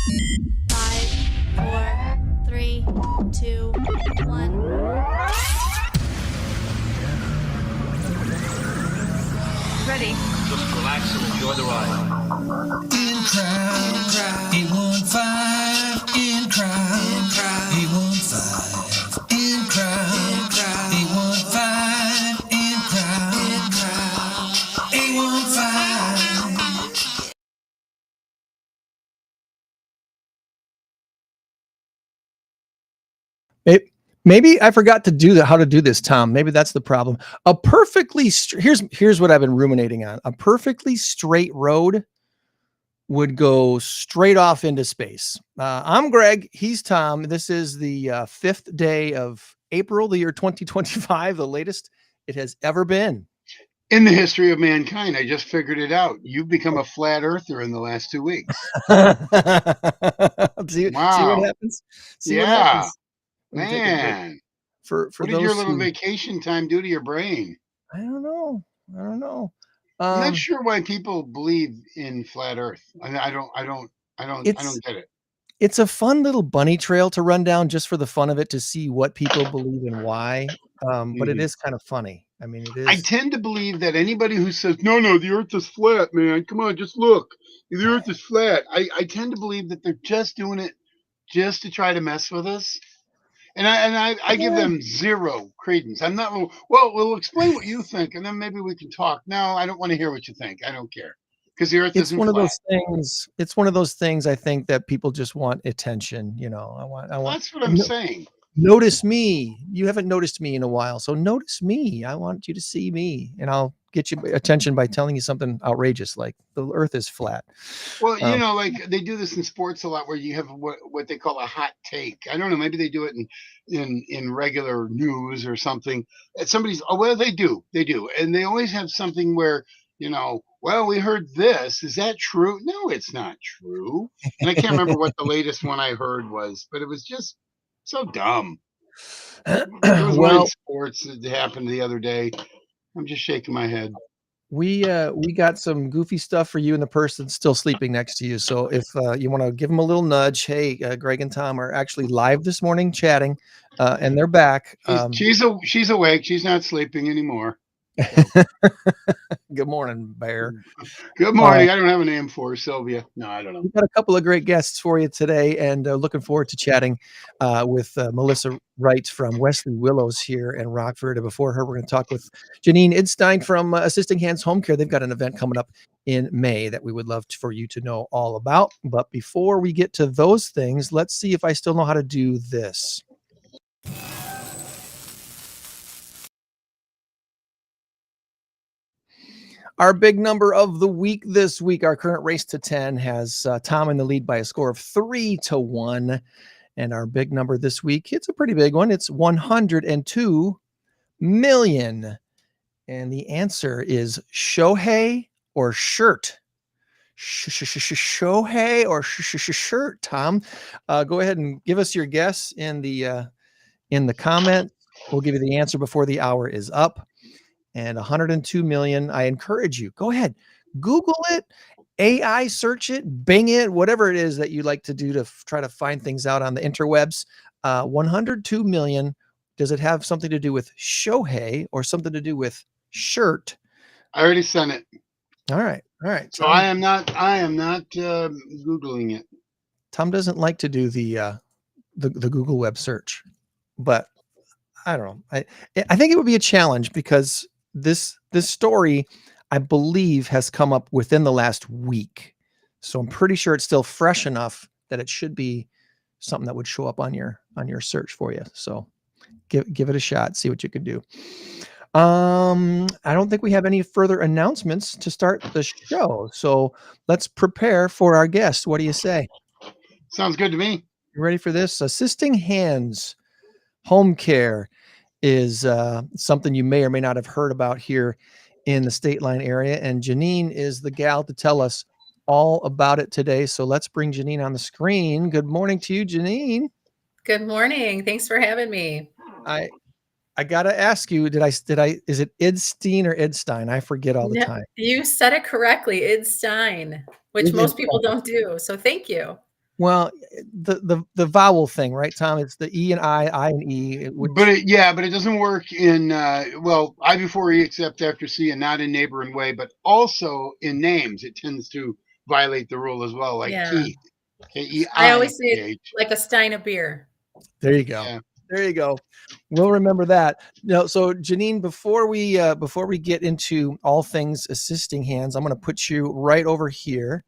5, 4, 3, 2, 1. Ready. Just relax and enjoy the ride. In crowd, 815. In crowd, 815. In crowd, 815. In crowd, 815. Maybe I forgot to do that. How to do this, Tom? Maybe that's the problem. A perfectly here's what I've been ruminating on. A perfectly straight road would go straight off into space. I'm Greg. He's Tom. This is the 5th day of April, the year 2025, the latest it has ever been in the history of mankind. I just figured it out. You've become a flat earther in the last 2 weeks. see Wow. what happens? See what Yeah. happens? Man. For what those did your little who, vacation time do to your brain? I don't know. I'm not sure why people believe in flat Earth. I don't get it. It's a fun little bunny trail to run down just for the fun of it, to see what people believe and why. But it is kind of funny. I mean, it is. I tend to believe that anybody who says, no, the Earth is flat, man, come on, just look. The Earth is flat. I tend to believe that they're just doing it just to try to mess with us. And I give them zero credence. I'm not, well, we'll explain what you think, and then maybe we can talk. No, I don't want to hear what you think. I don't care. Because the Earth isn't flat. It's one of those things, I think, that people just want attention. You know, I want. That's what I'm saying. Notice me. You haven't noticed me in a while, so notice me. I want you to see me, and I'll get you attention by telling you something outrageous like the Earth is flat. Well, like they do this in sports a lot, where you have what they call a hot take. I don't know. Maybe they do it in regular news or something. They do, and they always have something where, well, we heard this. Is that true? No, it's not true. And I can't remember what the latest one I heard was, but it was just so dumb. There was one in sports that happened the other day. I'm just shaking my head. We got some goofy stuff for you and the person still sleeping next to you. So if you want to give them a little nudge, hey, Greg and Tom are actually live this morning chatting, and they're back. She's awake. She's not sleeping anymore. Good morning, Bear. Good morning. I don't have a name for her, Sylvia. No, I don't know. We've got a couple of great guests for you today, and looking forward to chatting with Melissa Wright from Wesley Willows here in Rockford. And before her, we're going to talk with Janine Idstein from Assisting Hands Homecare. They've got an event coming up in May that we would love for you to know all about. But before we get to those things, let's see if I still know how to do this. Our big number of the week this week, our current race to 10 has Tom in the lead by a score of 3-1. And our big number this week, it's a pretty big one. It's 102 million. And the answer is Shohei or shirt. Shohei or shirt, Tom. Go ahead and give us your guess in the comment. We'll give you the answer before the hour is up. And 102 million. I encourage you, go ahead, Google it, AI search it, Bing it, whatever it is that you like to do to try to find things out on the interwebs. 102 million. Does it have something to do with Shohei or something to do with shirt? I already sent it. All right. So Tom, I am not Googling it. Tom doesn't like to do the Google web search, but I don't know. I think it would be a challenge because this story, I believe, has come up within the last week. So I'm pretty sure it's still fresh enough that it should be something that would show up on your search for you. So give it a shot, see what you can do. I don't think we have any further announcements to start the show. So let's prepare for our guest. What do you say? Sounds good to me. You ready for this? Assisting Hands Homecare is something you may or may not have heard about here in the State Line area. And Janine is the gal to tell us all about it today. So let's bring Janine on the screen. Good morning to you, Janine. Good morning. Thanks for having me. I got to ask you, is it Idstein or Idstein? I forget all the time. You said it correctly. Idstein, which most people don't do. So thank you. Well, the vowel thing, right, Tom? It's the E and I and E. But it doesn't work in I before E except after C and not in neighbor and way, but also in names it tends to violate the rule as well, like Yeah. Keith, I always say it's Keith. like a stein of beer. There you go. Yeah. There you go. We'll remember that. No, so Janine, before we get into all things assisting hands, I'm going to put you right over here,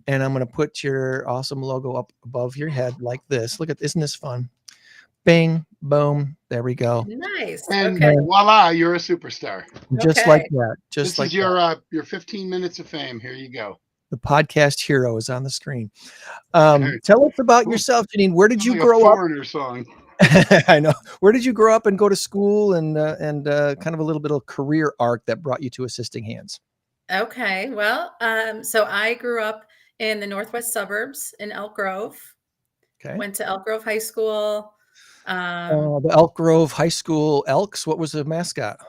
and I'm going to put your awesome logo up above your head like this. Look at, isn't this fun? Bing, boom. There we go. Nice. And Okay. voila, you're a superstar. Just like Okay. that. Just This like is your 15 minutes of fame. Here you go. the podcast hero is on the screen. Tell us about yourself, Janine. Where did you Like grow a up? Foreigner song. I know. Where did you grow up and go to school, and kind of a little bit of career arc that brought you to assisting hands? Okay. Well, so I grew up in the northwest suburbs in Elk Grove. Okay. Went to Elk Grove High School. The Elk Grove High School Elks. What was the mascot?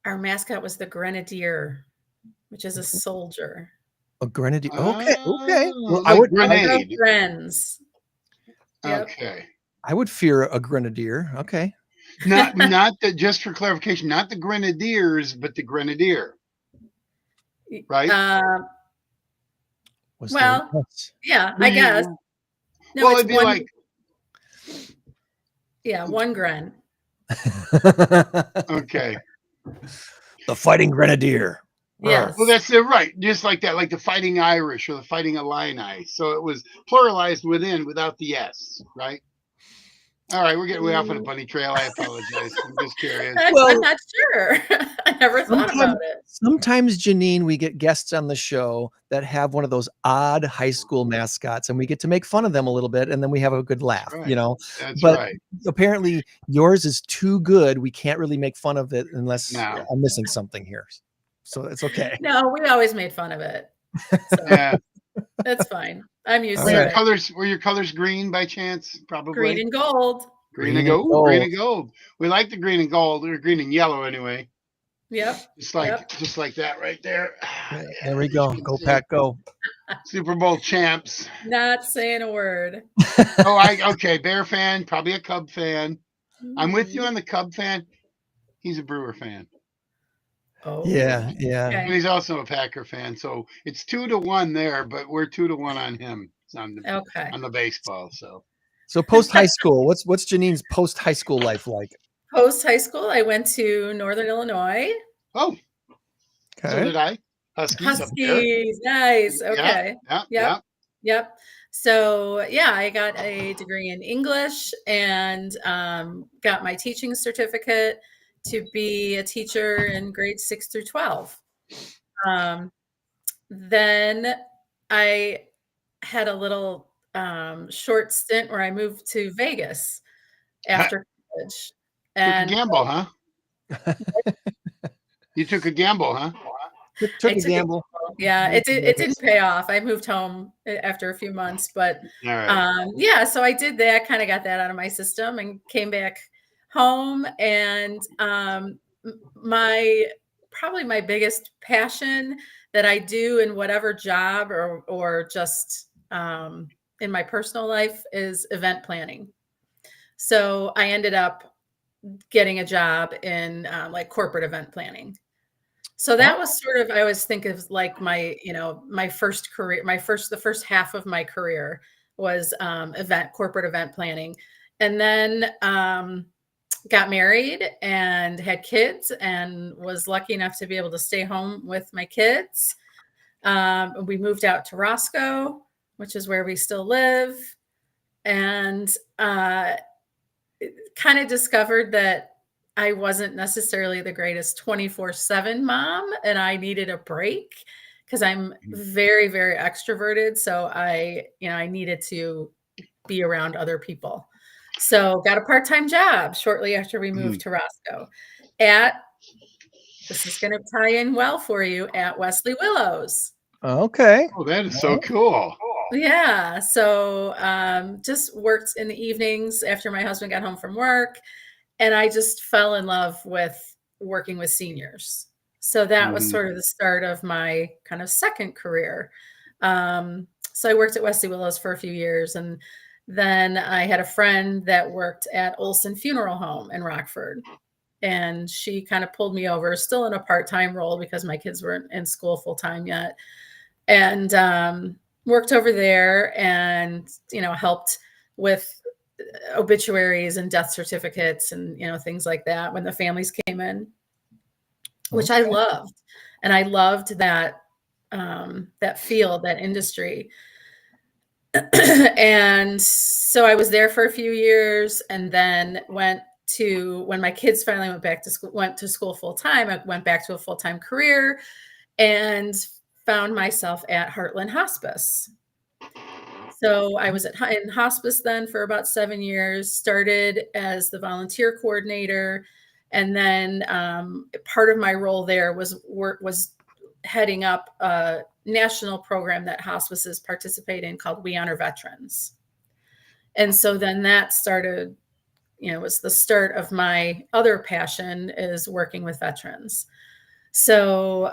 Our mascot was the Grenadier, which is a soldier. A grenadier. Okay. Okay. Well, Like I would. grenade. Friends. Yep. Okay. I would fear a grenadier. Okay. Not the, just for clarification, not the Grenadiers, but the Grenadier. Right? Was Well, there- yeah, I guess. No, well, it's it'd be one, like, one Gren. okay. The Fighting Grenadier. Yes. Well, that's it, right. Just like that, like the Fighting Irish or the Fighting Illini. So it was pluralized without the S, right? All right, we're getting way off on a bunny trail. I apologize. I'm just curious. Well- I'm not sure. I never thought about it. Sometimes, Janine, we get guests on the show that have one of those odd high school mascots, and we get to make fun of them a little bit, and then we have a good laugh, Right. you know. That's But right. apparently, yours is too good. We can't really make fun of it unless No. I'm missing something here. So it's okay. No, we always made fun of it. So Yeah. that's fine. I'm used All to right. it. Were your colors green by chance? Probably. Green and gold. Green and gold. Green and gold. We like the green and gold, or green and yellow anyway. Yep. Just like that right there. There we go. Go Pack, go. Super Bowl champs. Not saying a word. Okay, Bear fan, probably a Cub fan. I'm with you on the Cub fan. He's a Brewer fan. Oh. Yeah. Okay. And he's also a Packer fan. So it's 2-1 there, but we're 2-1 on him on the baseball. So post high school, what's Janine's post high school life like? Post high school, I went to Northern Illinois. Oh, so Okay. did I. Huskies up there. Huskies, nice. Okay. Yeah. Yep. So yeah, I got a degree in English and got my teaching certificate to be a teacher in grades 6 through 12. Then I had a little short stint where I moved to Vegas after college. Took a gamble, huh? You took a gamble, huh? Took I a took gamble. Yeah, it didn't pay off. I moved home after a few months, but All right. yeah, so I did that, kind of got that out of my system and came back home. And probably my biggest passion that I do in whatever job or just in my personal life is event planning. So I ended up getting a job in like corporate event planning. So that was sort of, I always think of like my first career, the first half of my career was corporate event planning. And then got married and had kids and was lucky enough to be able to stay home with my kids. We moved out to Roscoe, which is where we still live. And kind of discovered that I wasn't necessarily the greatest 24/7 mom, and I needed a break because I'm very, very extroverted. So I needed to be around other people. So got a part-time job shortly after we moved to Roscoe this is going to tie in well for you, at Wesley Willows. Okay. Oh, that is so cool. Yeah. So just worked in the evenings after my husband got home from work. And I just fell in love with working with seniors. So that was sort of the start of my kind of second career. So I worked at Wesley Willows for a few years, and then I had a friend that worked at Olson Funeral Home in Rockford, and she kind of pulled me over, still in a part-time role because my kids weren't in school full-time yet, and worked over there, and helped with obituaries and death certificates and things like that when the families came in, which I loved. And I loved that that field, that industry. And so I was there for a few years, and then when my kids finally went to school full time, I went back to a full-time career and found myself at Heartland Hospice. So I was in hospice then for about 7 years, started as the volunteer coordinator. And then part of my role there was heading up a national program that hospices participate in called We Honor Veterans. And so then that started, was the start of my other passion, is working with veterans. So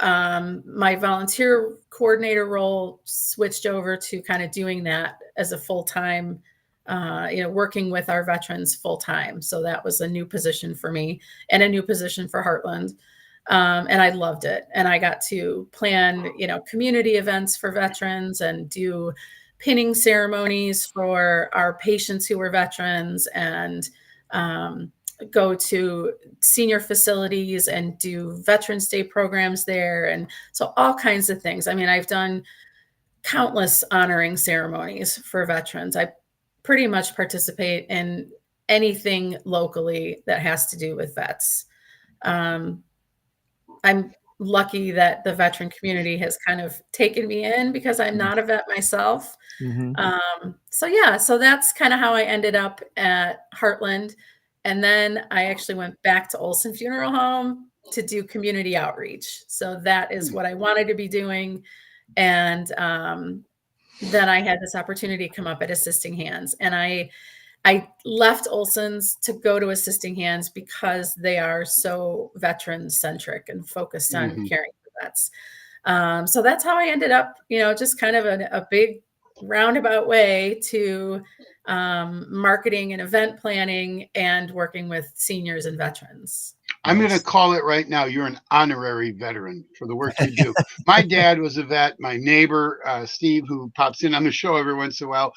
my volunteer coordinator role switched over to kind of doing that as a full-time, working with our veterans full-time. So that was a new position for me and a new position for Heartland. And I loved it. And I got to plan, community events for veterans and do pinning ceremonies for our patients who were veterans, and go to senior facilities and do Veterans Day programs there. And so all kinds of things. I mean, I've done countless honoring ceremonies for veterans. I pretty much participate in anything locally that has to do with vets. I'm lucky that the veteran community has kind of taken me in because I'm not a vet myself. So that's kind of how I ended up at Heartland. And then I actually went back to Olson Funeral Home to do community outreach. So that is what I wanted to be doing. And then I had this opportunity come up at Assisting Hands. And I left Olson's to go to Assisting Hands because they are so veteran-centric and focused on caring for vets. So that's how I ended up, just kind of a big roundabout way to marketing and event planning and working with seniors and veterans. I'm going to call it right now. You're an honorary veteran for the work you do. My dad was a vet. My neighbor, Steve, who pops in on the show every once in a while,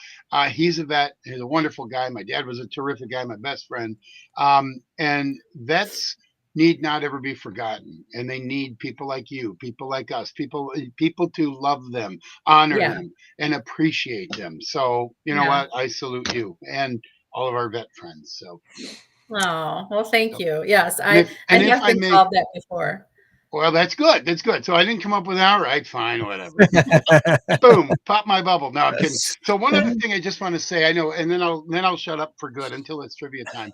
he's a vet. He's a wonderful guy. My dad was a terrific guy, my best friend. And vets need not ever be forgotten. And they need people like you, people like us, people to love them, honor them, and appreciate them. So, you know what? I salute you and all of our vet friends. So. Oh, well, thank you. Yes, I have been called that before. Well, that's good. That's good. So I didn't come up with all right, fine, whatever. Boom, pop my bubble. No, I'm kidding. So one other thing I just want to say, I know, and then I'll shut up for good until it's trivia time.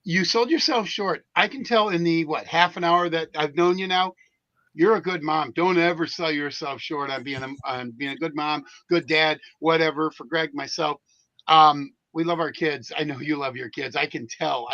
You sold yourself short. I can tell in the half an hour that I've known you now, you're a good mom. Don't ever sell yourself short on being a good mom, good dad, whatever. For Greg, myself, we love our kids. I know you love your kids. I can tell.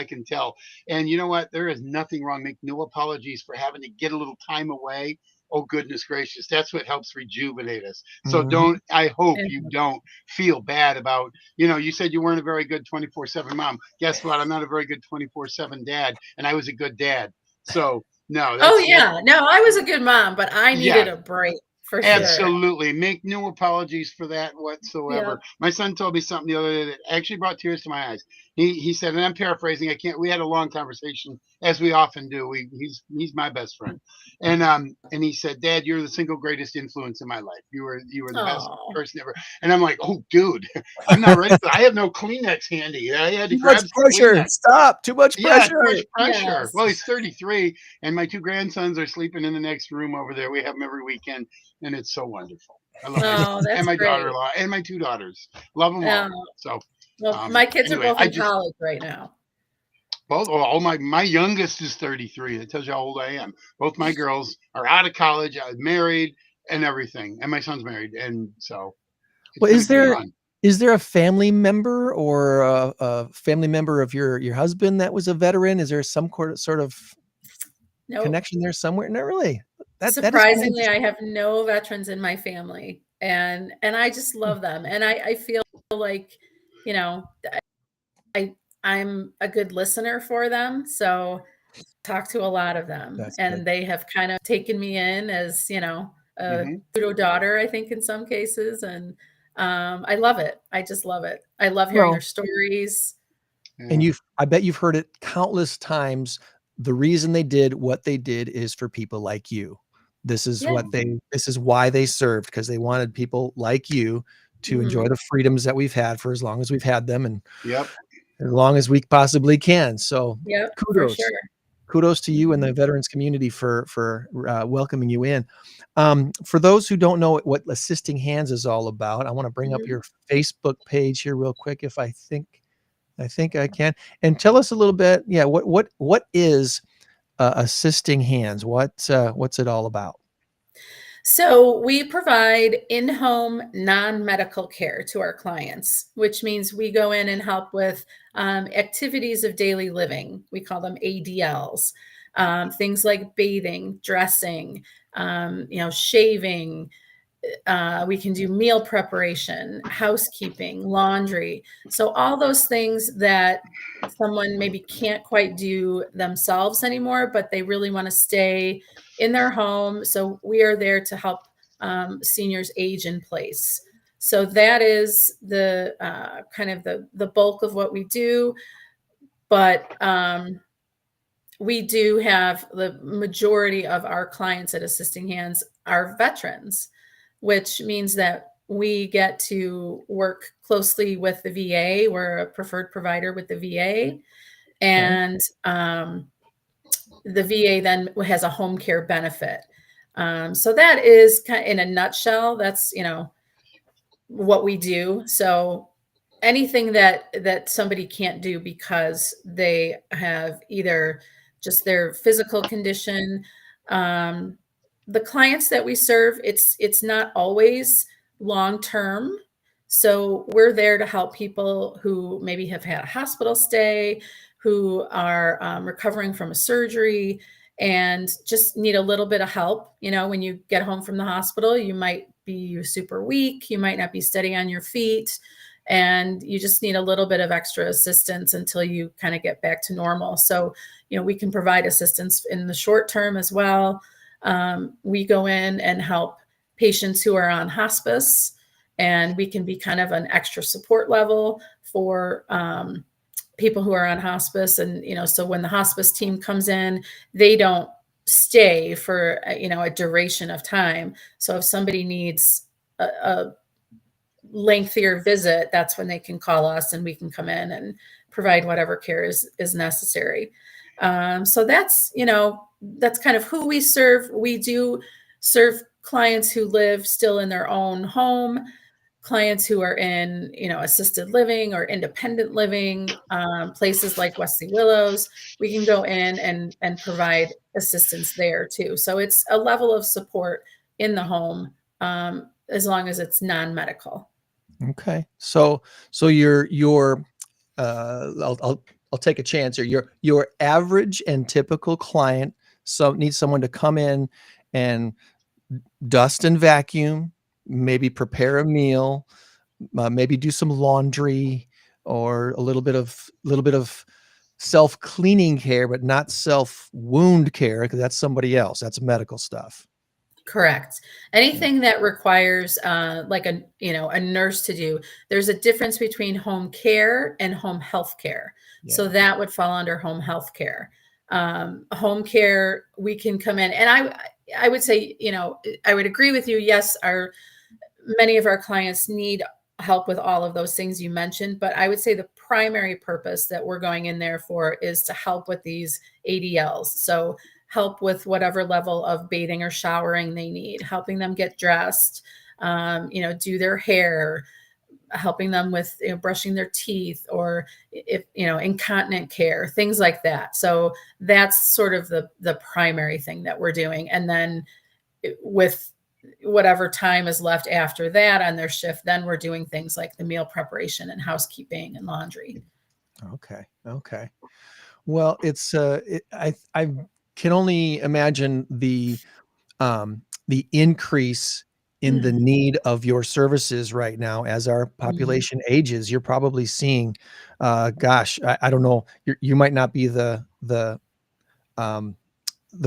And you know what? There is nothing wrong. Make no apologies for having to get a little time away. Oh, goodness gracious. That's what helps rejuvenate us. So I hope you don't feel bad about, you said you weren't a very good 24/7 mom. Guess what? I'm not a very good 24/7 dad. And I was a good dad. So no. No, I was a good mom, but I needed a break. For sure. Absolutely. Make no apologies for that whatsoever. Yeah. My son told me something the other day that actually brought tears to my eyes. He said, and I'm paraphrasing, we had a long conversation, as we often do. He's my best friend. And he said, Dad, you're the single greatest influence in my life. You were the best person ever. And I'm like, oh, dude, I'm not ready. I have no Kleenex handy. I had to grab some pressure. Kleenex. Stop. Too much pressure. Too much pressure. Yes. Well, he's 33, and my two grandsons are sleeping in the next room over there. We have them every weekend. And it's so wonderful. I love it. And my daughter-in-law and my two daughters. Love them all. So, my kids are both in college right now. Both. Oh, my youngest is 33. That tells you how old I am. Both my girls are out of college, married, and everything. And my son's married. And so, well, is there a family member or a family member of your husband that was a veteran? Is there some sort of connection there somewhere? Not really. Surprisingly, I have no veterans in my family. and I just love them. And I feel like, you know, I I'm a good listener for them. So talk to a lot of them, That's good. and they have kind of taken me in as, a Hmm. pseudo daughter, I think, in some cases. And I love it. I just love it. I love hearing their Well, stories. and Yeah. I bet you've heard it countless times. The reason they did what they did is for people like you. Yeah. This is why they served, because they wanted people like you to enjoy Mhm. the freedoms that we've had for as long as we've had them, and Yep. as long as we possibly can. So Yep, for kudos. sure. Kudos to you and the Mhm. veterans community for welcoming you in. For those who don't know what Assisting Hands is all about, I want to bring up Mhm. your Facebook page here real quick, if I think I can, and tell us a little bit. Yeah, what is Assisting Hands? What's it all about? So we provide in-home non-medical care to our clients, which means we go in and help with activities of daily living. We call them ADLs. Things like bathing, dressing, shaving. We can do meal preparation, housekeeping, laundry. So all those things that someone maybe can't quite do themselves anymore, but they really want to stay in their home. So we are there to help seniors age in place. So that is the kind of the bulk of what we do. But we do have the majority of our clients at Assisting Hands are veterans, which means that we get to work closely with the VA. We're a preferred provider with the VA. Okay. And the VA then has a home care benefit. So that is kind of, in a nutshell, that's, what we do. So anything that somebody can't do because they have either just their physical condition. um, the clients that we serve, it's not always long term. So we're there to help people who maybe have had a hospital stay, who are recovering from a surgery, and just need a little bit of help. When you get home from the hospital, you might be super weak, you might not be steady on your feet, and you just need a little bit of extra assistance until you kind of get back to normal. So, we can provide assistance in the short term as well. We go in and help patients who are on hospice, and we can be kind of an extra support level for people who are on hospice. And, so when the hospice team comes in, they don't stay for, a duration of time. So if somebody needs a lengthier visit, that's when they can call us and we can come in and provide whatever care is necessary. So that's kind of who we serve. We do serve clients who live still in their own home, clients who are in, assisted living or independent living, places like Wesley Willows. We can go in and provide assistance there too. So it's a level of support in the home, as long as it's non-medical. Okay. So your I'll take a chance here. Your average and typical client needs someone to come in and dust and vacuum, maybe prepare a meal, maybe do some laundry, or a little bit of self cleaning care, but not self wound care, because that's somebody else. That's medical stuff. Correct. Anything that requires like a nurse to do, there's a difference between home care and home health care. So Yeah. that would fall under home health care. Home care, we can come in, and I would say, I would agree with you. Yes, many of our clients need help with all of those things you mentioned, but I would say the primary purpose that we're going in there for is to help with these ADLs. So help with whatever level of bathing or showering they need, helping them get dressed, do their hair, helping them with brushing their teeth, or if incontinent care, things like that. So that's sort of the primary thing that we're doing. And then with whatever time is left after that on their shift, then we're doing things like the meal preparation and housekeeping and laundry. Okay. Okay. Well, I can only imagine the increase in the need of your services right now as our population ages. You're probably seeing, gosh, I don't know, you might not be the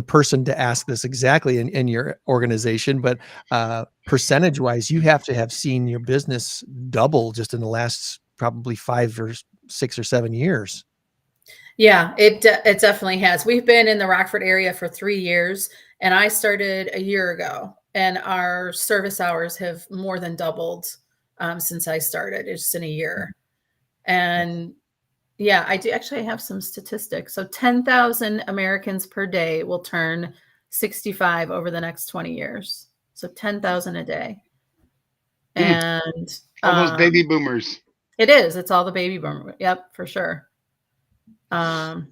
person to ask this exactly in your organization, but percentage wise, you have to have seen your business double just in the last probably 5 or 6 or 7 years. Yeah, it definitely has. We've been in the Rockford area for 3 years, and I started a year ago, and our service hours have more than doubled since I started, just in a year. And yeah, I do actually have some statistics. So 10,000 Americans per day will turn 65 over the next 20 years. So 10,000 a day. And all those baby boomers. it is. It's all the baby boomer. Yep, for sure. And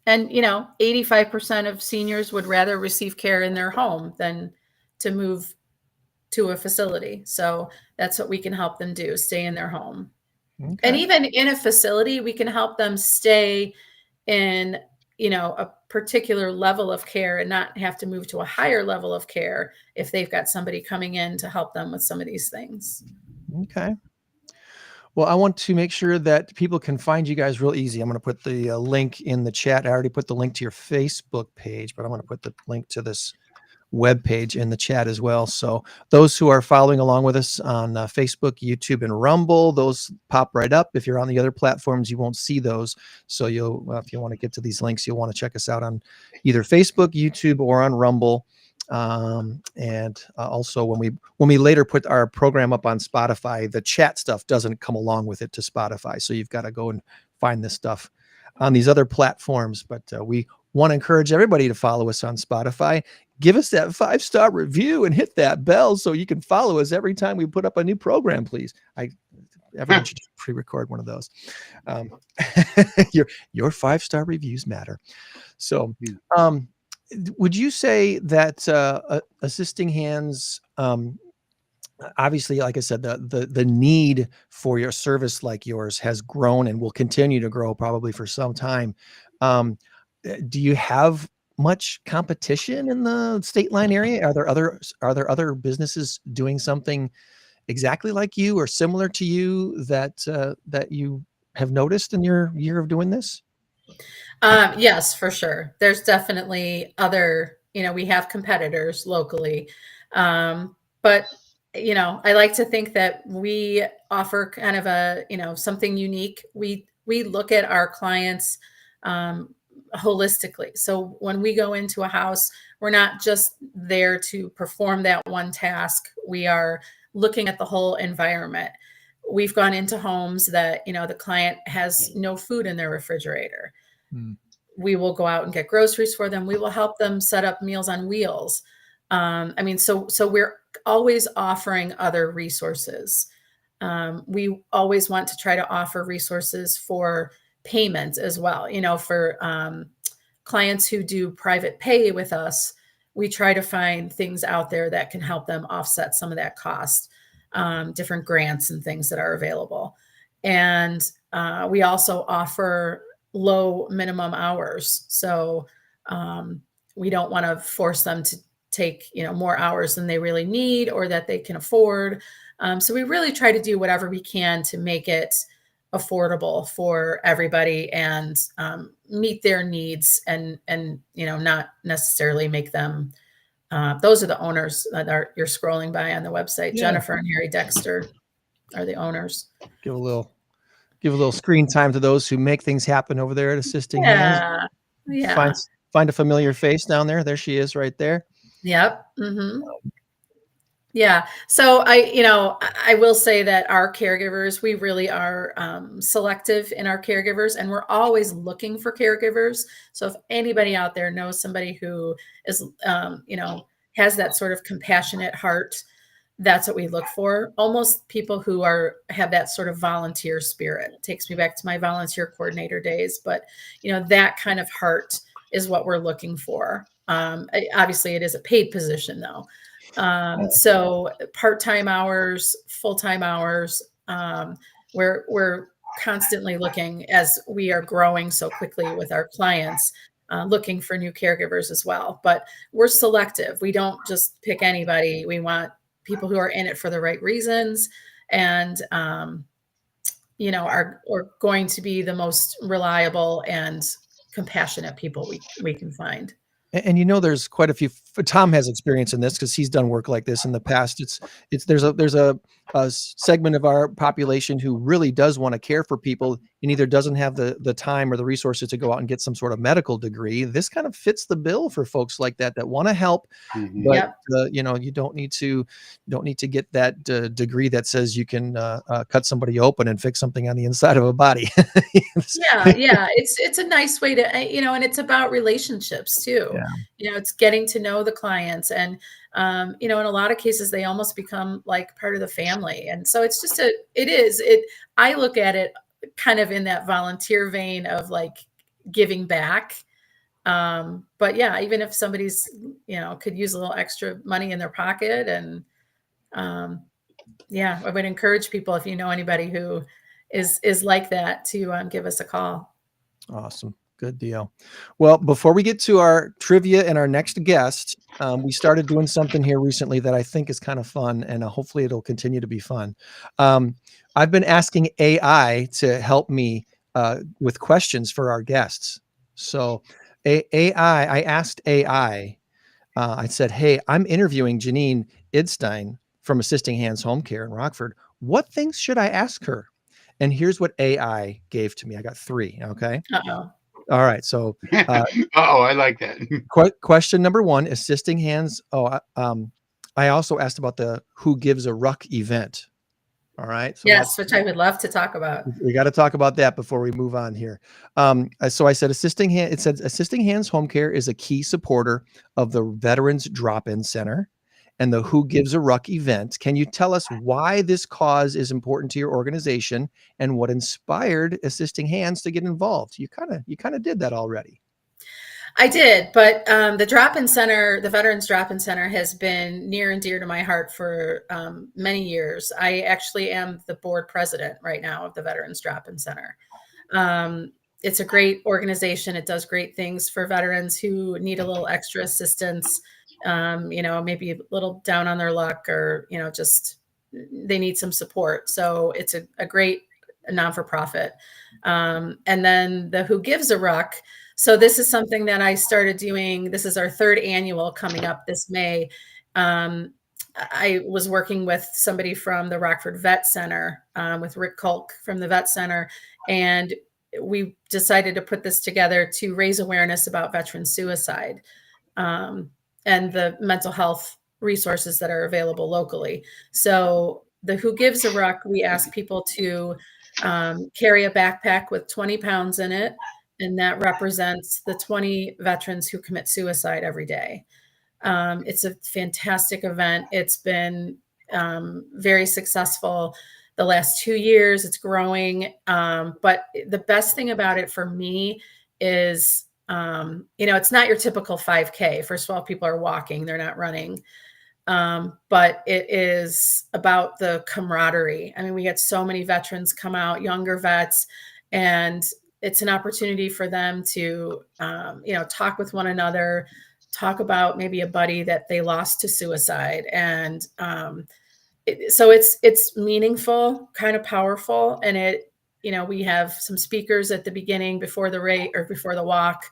85% of seniors would rather receive care in their home than to move to a facility. So that's what we can help them do, stay in their home. Okay. And even in a facility, we can help them stay in, a particular level of care and not have to move to a higher level of care if they've got somebody coming in to help them with some of these things. Okay. Well, I want to make sure that people can find you guys real easy. I'm going to put the link in the chat. I already put the link to your Facebook page, but I'm going to put the link to this web page in the chat as well. So those who are following along with us on Facebook, YouTube, and Rumble, those pop right up. If you're on the other platforms, you won't see those. So if you want to get to these links, you'll want to check us out on either Facebook, YouTube, or on Rumble. And also when we later put our program up on Spotify, the chat stuff doesn't come along with it to Spotify. So you've got to go and find this stuff on these other platforms. But we want to encourage everybody to follow us on Spotify. Give us that 5-star review and hit that bell so you can follow us every time we put up a new program, please. Everyone should pre-record one of those. Your 5-star reviews matter. So, would you say that assisting hands, obviously, like I said, the need for your service like yours has grown and will continue to grow probably for some time. Do you have much competition in the state line area? Are there other businesses doing something exactly like you or similar to you that you have noticed in your year of doing this? Yes, for sure. There's definitely other, we have competitors locally. But, I like to think that we offer kind of a, something unique. We look at our clients holistically. So when we go into a house, we're not just there to perform that one task. We are looking at the whole environment. We've gone into homes that, the client has no food in their refrigerator. We will go out and get groceries for them. We will help them set up Meals on Wheels. So we're always offering other resources. We always want to try to offer resources for payment as well. For clients who do private pay with us, we try to find things out there that can help them offset some of that cost, different grants and things that are available. And we also offer low minimum hours. So we don't want to force them to take, more hours than they really need or that they can afford. So we really try to do whatever we can to make it affordable for everybody and meet their needs and not necessarily make them. Those are the owners that you're scrolling by on the website. Yeah. Jennifer and Harry Dexter are the owners. Give a little screen time to those who make things happen over there at Assisting Hands. Yeah. Find a familiar face down there. There she is right there. Yep. Mm-hmm. Yeah. So I will say that our caregivers, we really are selective in our caregivers, and we're always looking for caregivers. So if anybody out there knows somebody who is, has that sort of compassionate heart, that's what we look for. Almost people who have that sort of volunteer spirit. It takes me back to my volunteer coordinator days, but that kind of heart is what we're looking for. Obviously it is a paid position though. So part-time hours, full-time hours, we're constantly looking as we are growing so quickly with our clients, looking for new caregivers as well, but we're selective. We don't just pick anybody. We want people who are in it for the right reasons, and are going to be the most reliable and compassionate people we can find. And there's quite a few. Tom has experience in this because he's done work like this in the past. There's a segment of our population who really does want to care for people and either doesn't have the time or the resources to go out and get some sort of medical degree. This kind of fits the bill for folks like that want to help, but you don't need to get that degree that says you can cut somebody open and fix something on the inside of a body. Yeah. It's a nice way to, and it's about relationships too. Yeah. It's getting to know the clients, and in a lot of cases they almost become like part of the family. And so it's just I look at it kind of in that volunteer vein of like giving back. But yeah, even if somebody's, could use a little extra money in their pocket, and I would encourage people, if you know anybody who is like that, to give us a call. Awesome. Good deal. Well, before we get to our trivia and our next guest, we started doing something here recently that I think is kind of fun, and hopefully it'll continue to be fun. I've been asking AI to help me with questions for our guests. So I asked AI, I said, hey, I'm interviewing Janine Idstein from Assisting Hands Homecare in Rockford. What things should I ask her? And here's what AI gave to me. I got 3. Okay. Uh-oh. All right. So, I like that. Question number 1, Assisting Hands. I also asked about the Who Gives a Ruck event. All right. So yes, which I would love to talk about. We got to talk about that before we move on here. So I said, Assisting Hands Home Care is a key supporter of the Veterans Drop-In Center and the Who Gives a Ruck event. Can you tell us why this cause is important to your organization and what inspired Assisting Hands to get involved? You kind of did that already. I did, but the Drop-In Center, the Veterans Drop-In Center, has been near and dear to my heart for many years. I actually am the board president right now of the Veterans Drop-In Center. It's a great organization. It does great things for veterans who need a little extra assistance, maybe a little down on their luck, or, just they need some support. So it's a great non-for-profit. And then the Who Gives a Ruck. So this is something that I started doing. This is our 3rd annual coming up this May. I was working with somebody from the Rockford Vet Center, with Rick from the Vet Center. And we decided to put this together to raise awareness about veteran suicide, and the mental health resources that are available locally. So the Who Gives a Ruck, we ask people to carry a backpack with 20 pounds in it. And that represents the 20 veterans who commit suicide every day. It's a fantastic event. It's been very successful the last 2 years. It's growing. But the best thing about it for me is, it's not your typical 5K. First of all, people are walking, they're not running. But it is about the camaraderie. I mean, we get so many veterans come out, younger vets, and it's an opportunity for them to, talk with one another, talk about maybe a buddy that they lost to suicide. And so it's meaningful, kind of powerful. And we have some speakers at the beginning before the walk,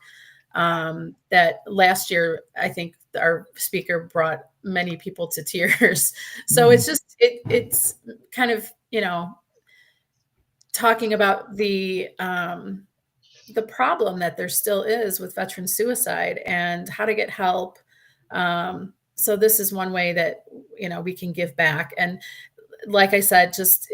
that last year, I think our speaker brought many people to tears. So it's just, it's kind of, talking about the problem that there still is with veteran suicide and how to get help. So this is one way that, we can give back. And like I said, just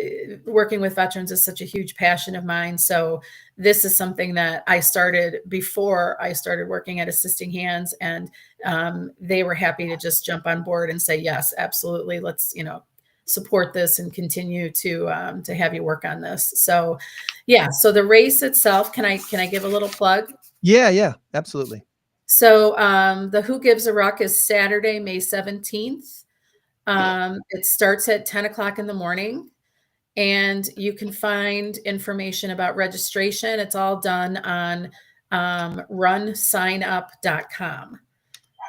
working with veterans is such a huge passion of mine. So this is something that I started before I started working at Assisting Hands, and they were happy to just jump on board and say, yes, absolutely. Let's, support this and continue to have you work on this. So yeah. So the race itself, can I give a little plug? Yeah, absolutely. So the Who Gives a Ruck is Saturday, May 17th. It starts at 10 o'clock in the morning, and you can find information about registration. It's all done on runsignup.com.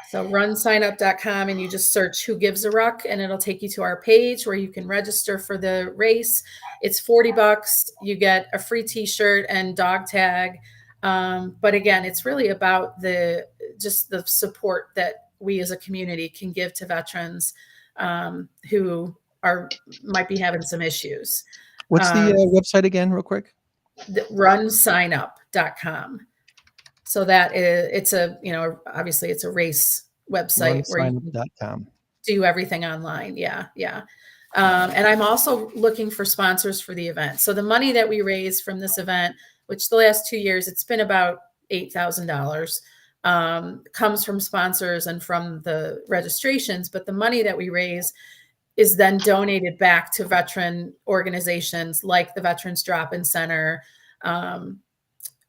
So runsignup.com, and you just search Who Gives a Ruck, and it'll take you to our page where you can register for the race. It's $40. You get a free t-shirt and dog tag. But again, it's really about just the support that we as a community can give to veterans who might be having some issues. What's the website again, real quick? Runsignup.com. So that it's obviously it's a race website where you can do everything online. Yeah. And I'm also looking for sponsors for the event. So the money that we raise from this event, which the last 2 years, it's been about $8,000, comes from sponsors and from the registrations. But the money that we raise is then donated back to veteran organizations like the Veterans Drop-In Center.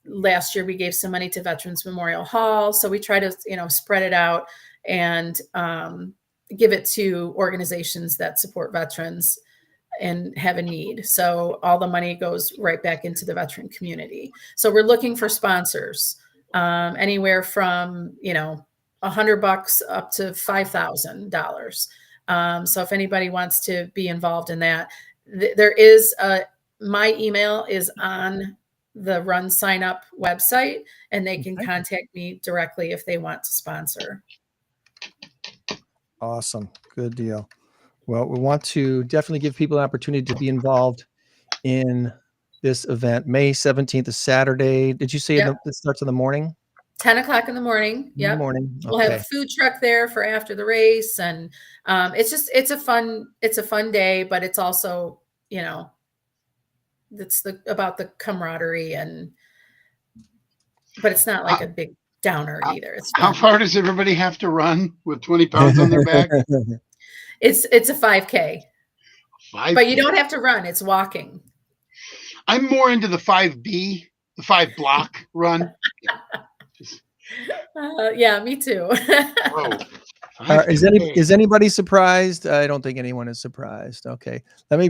Last year, we gave some money to Veterans Memorial Hall. So we try to, spread it out and give it to organizations that support veterans and have a need. So all the money goes right back into the veteran community. So we're looking for sponsors, anywhere from, $100 up to $5,000. So if anybody wants to be involved in that, there is my email is on the Run Sign Up website, and they can contact me directly if they want to sponsor. Awesome. Good deal. Well, we want to definitely give people an opportunity to be involved in this event. May 17th is Saturday. Did you say it starts in the morning? 10 o'clock in the morning. In the morning. Okay. We'll have a food truck there for after the race. And it's a fun day, but it's also, it's about the camaraderie but it's not like a big downer either. It's fun. How far does everybody have to run with 20 pounds on their back? It's a 5K. But you don't have to run. It's walking. I'm more into the 5B, the 5-block run. Yeah, me too. Whoa. Is anybody surprised? I don't think anyone is surprised. Okay, let me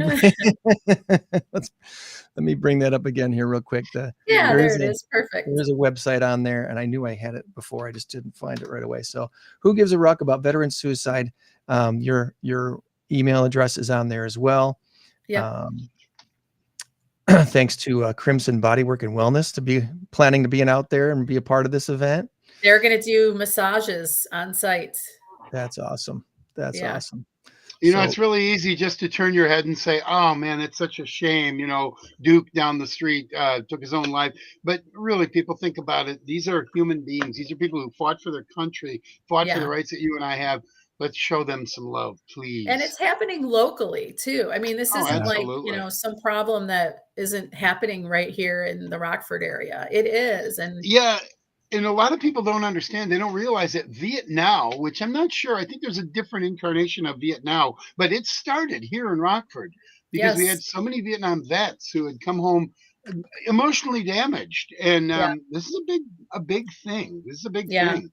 bring that up again here real quick. There it is. Perfect. There's a website on there, and I knew I had it before. I just didn't find it right away. So, Who Gives a Ruck about veteran suicide? Your email address is on there as well. Yeah. Thanks to Crimson Bodywork and Wellness to be planning to be out there and be a part of this event. They're going to do massages on site. That's awesome. That's awesome. It's really easy just to turn your head and say, oh man, it's such a shame. Duke down the street took his own life. But really, people think about it. These are human beings. These are people who fought for their country, fought for the rights that you and I have. Let's show them some love, please. And it's happening locally too. I mean, this isn't like, some problem that isn't happening right here in the Rockford area. It is. And and a lot of people don't understand. They don't realize that Vietnam, which I'm not sure, I think there's a different incarnation of Vietnam, but it started here in Rockford because we had so many Vietnam vets who had come home emotionally damaged. And this is a big thing. This is a big thing.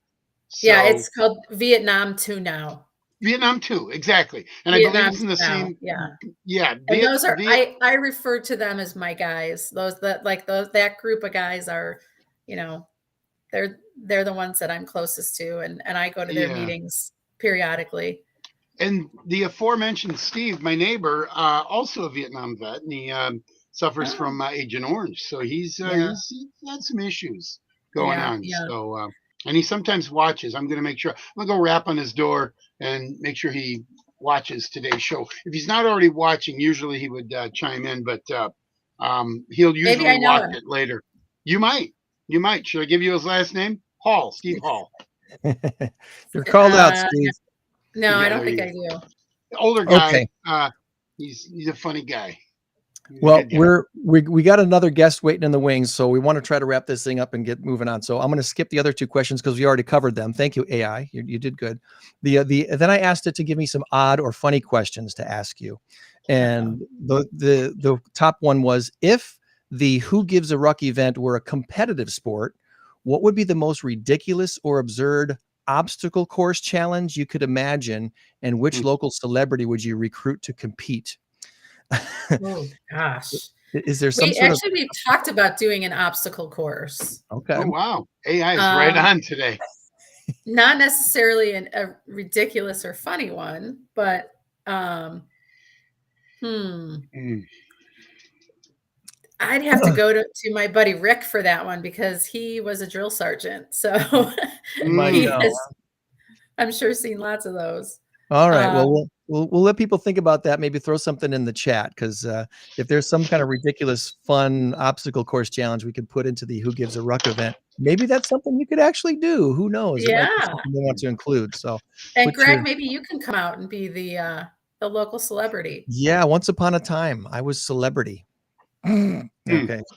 So, it's called Vietnam 2 now. Vietnam 2, exactly. And Vietnam, I believe it's in the same. Yeah. And those are I refer to them as my guys. That group of guys are, they're the ones that I'm closest to, and I go to their meetings periodically. And the aforementioned Steve, my neighbor, also a Vietnam vet, and he suffers from Agent Orange. So he's had some issues going on. Yeah. So and he sometimes watches. I'm going to make sure. I'm going to go rap on his door and make sure he watches today's show. If he's not already watching, usually he would chime in, but he'll usually watch it later. You might. Should I give you his last name? Hall, Steve Hall. You're called out, Steve. No, I don't think I do. Older guy. Okay. He's a funny guy. Well, we got another guest waiting in the wings, so we want to try to wrap this thing up and get moving on. So I'm going to skip the other 2 questions because we already covered them. Thank you, AI. You did good. Then I asked it to give me some odd or funny questions to ask you, and the top one was, if the Who Gives a Ruck event were a competitive sport, what would be the most ridiculous or absurd obstacle course challenge you could imagine, and which local celebrity would you recruit to compete? Oh gosh. Is there some we've talked about doing an obstacle course. Okay. Oh wow. AI is right on today. not necessarily a ridiculous or funny one, but Mm. I'd have to go to my buddy Rick for that one because he was a drill sergeant. So Might he Mm. go. has, I'm sure, seen lots of those. All right. Uh, Well, we'll let people think about that. Maybe throw something in the chat because if there's some kind of ridiculous, fun obstacle course challenge we could put into the Who Gives a Ruck event, maybe that's something you could actually do. Who knows? It might be yeah. something they want to include. So, And put your Greg, maybe you can come out and be the local celebrity. yeah. Once upon a time, I was celebrity. Okay. So,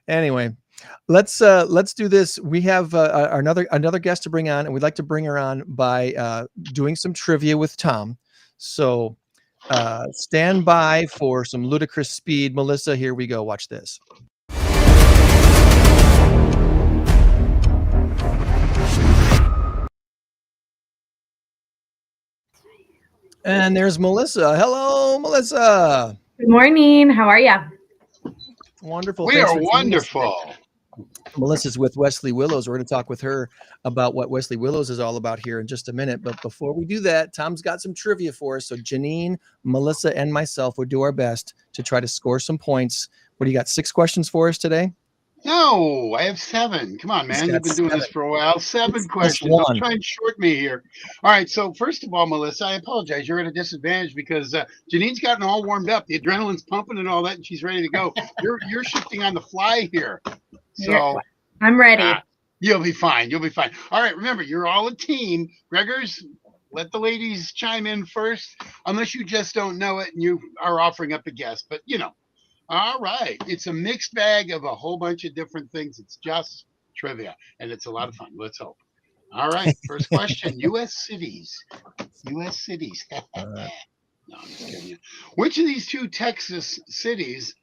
anyway, let's do this. We have another guest to bring on, and we'd like to bring her on by doing some trivia with Tom. So stand by for some ludicrous speed. Melissa, here we go. Watch this. And there's Melissa. Hello, Melissa. Good morning. How are you? Wonderful. We Thanks are for joining us today. wonderful. Melissa's with Wesley Willows. We're going to talk with her about what Wesley Willows is all about here in just a minute. But before we do that, Tom's got some trivia for us. So Janine, Melissa, and myself would do our best to try to score some points. What do you got? 6 questions for us today? No, I have 7. Come on, He's man. got You've been doing this 7. for a while. 7 It's just questions. one. Don't try and short me here. All right. So first of all, Melissa, I apologize. You're at a disadvantage because Janine's gotten all warmed up. The adrenaline's pumping and all that, and she's ready to go. You're shifting on the fly here. So I'm ready. you'll be fine. You'll be fine. All right. Remember, you're all a team. Gregors, let the ladies chime in first, unless you just don't know it and you are offering up a guess. But you know. All right. It's a mixed bag of a whole bunch of different things. It's just trivia, and it's a lot of fun. Let's hope. All right. First question. U.S. cities. U.S. cities. All right. No, I'm just kidding you. Which of these 2 Texas cities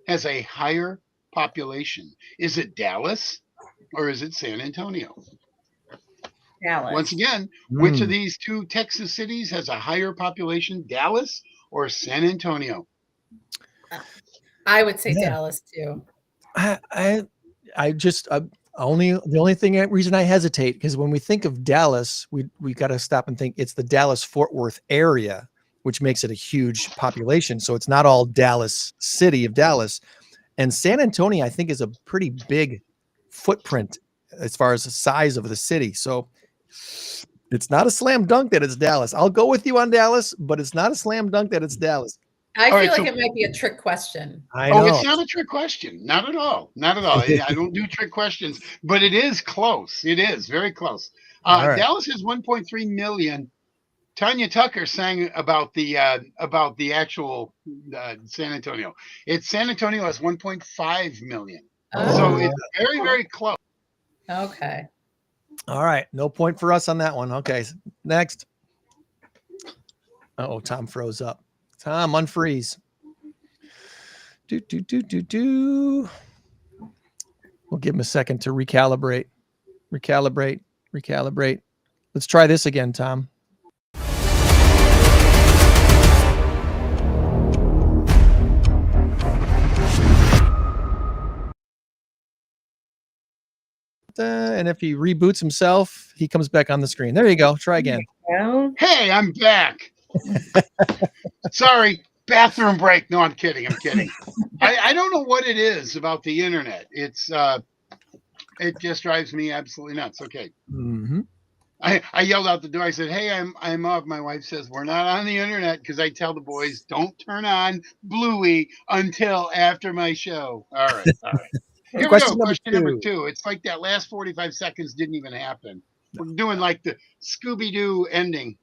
has a higher population? Is it Dallas or is it San Antonio? Dallas. Once again, Hmm. which of these 2 Texas cities has a higher population, Dallas or San Antonio? I would say Yeah. Dallas too. I just the only reason I hesitate because when we think of Dallas, we got to stop and think it's the Dallas-Fort Worth area, which makes it a huge population. So it's not all Dallas city of Dallas. And San Antonio, I think, is a pretty big footprint as far as the size of the city. So it's not a slam dunk that it's Dallas. I'll go with you on Dallas, but it's not a slam dunk that it's Dallas. I All feel right, like so- it might be a trick question. I Oh, know. it's not a trick question. Not at all. Not at all. I don't do trick questions, but it is close. It is very close. All right. Dallas has 1.3 million. Tanya Tucker sang about the actual San Antonio. It's San Antonio has 1.5 million. So Oh, it's very, very close. okay. All right. No point for us on that one. Okay. Next. Oh, Tom froze up. Tom, unfreeze. Do. We'll give him a second to recalibrate. Recalibrate. Let's try this again, Tom. And if he reboots himself, he comes back on the screen. There you go. Try again. Well, Hey, I'm back. Sorry, bathroom break. No, I'm kidding. I don't know what it is about the internet. It's it just drives me absolutely nuts. Okay. Mm-hmm. I yelled out the door. I said, "Hey, I'm up." My wife says, "We're not on the internet," because I tell the boys, "Don't turn on Bluey until after my show." All right. Here we Question go. number Question number 2. 2. It's like that last 45 seconds didn't even happen. We're doing like the Scooby-Doo ending.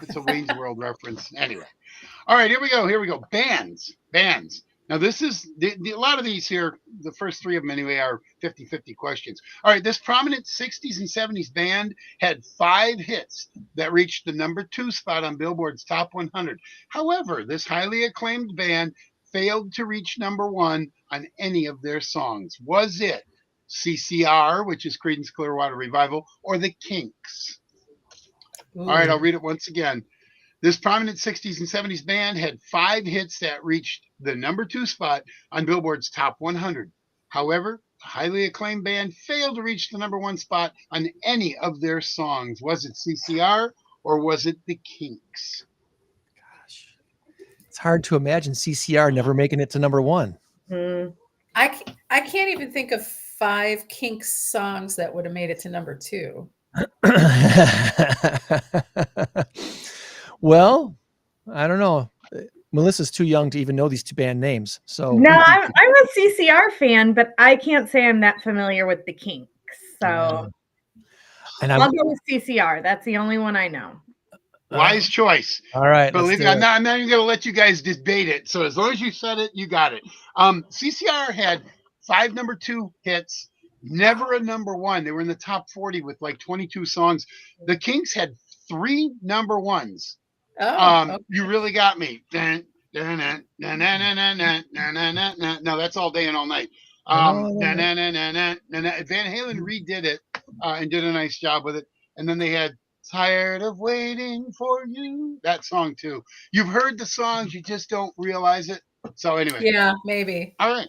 It's a Wayne's World reference. Anyway. All right, here we go. Bands. Now, this is a lot of these here, the first 3 of them anyway, are 50-50 questions. All right, this prominent 60s and 70s band had 5 hits that reached the number 2 spot on Billboard's Top 100. However, this highly acclaimed band failed to reach number 1 on any of their songs. Was it CCR, which is Creedence Clearwater Revival, or the Kinks? All right, I'll read it once again. This prominent 60s and 70s band had 5 hits that reached the number 2 spot on Billboard's Top 100. However, highly acclaimed band failed to reach the number one spot on any of their songs. Was it CCR or was it the Kinks? Gosh. It's hard to imagine CCR never making it to number one. Mm. I can't even think of 5 Kinks songs that would have made it to number 2. Well, I don't know. Melissa's too young to even know these 2 band names. So No, I'm a CCR fan, but I can't say I'm that familiar with the Kinks. So and I'll go with CCR. That's the only one I know. Wise choice. All right. Believe me, I'm not even going to let you guys debate it. So as long as you said it, you got it. CCR had 5 number 2 hits, never a number 1. They were in the top 40 with like 22 songs. The Kinks had 3 number 1s. Okay. You really got me. No, that's all day and all night. Van Halen redid it and did a nice job with it. And then they had Tired of Waiting for You, that song too. You've heard the songs, you just don't realize it. So anyway. Yeah, maybe. All right.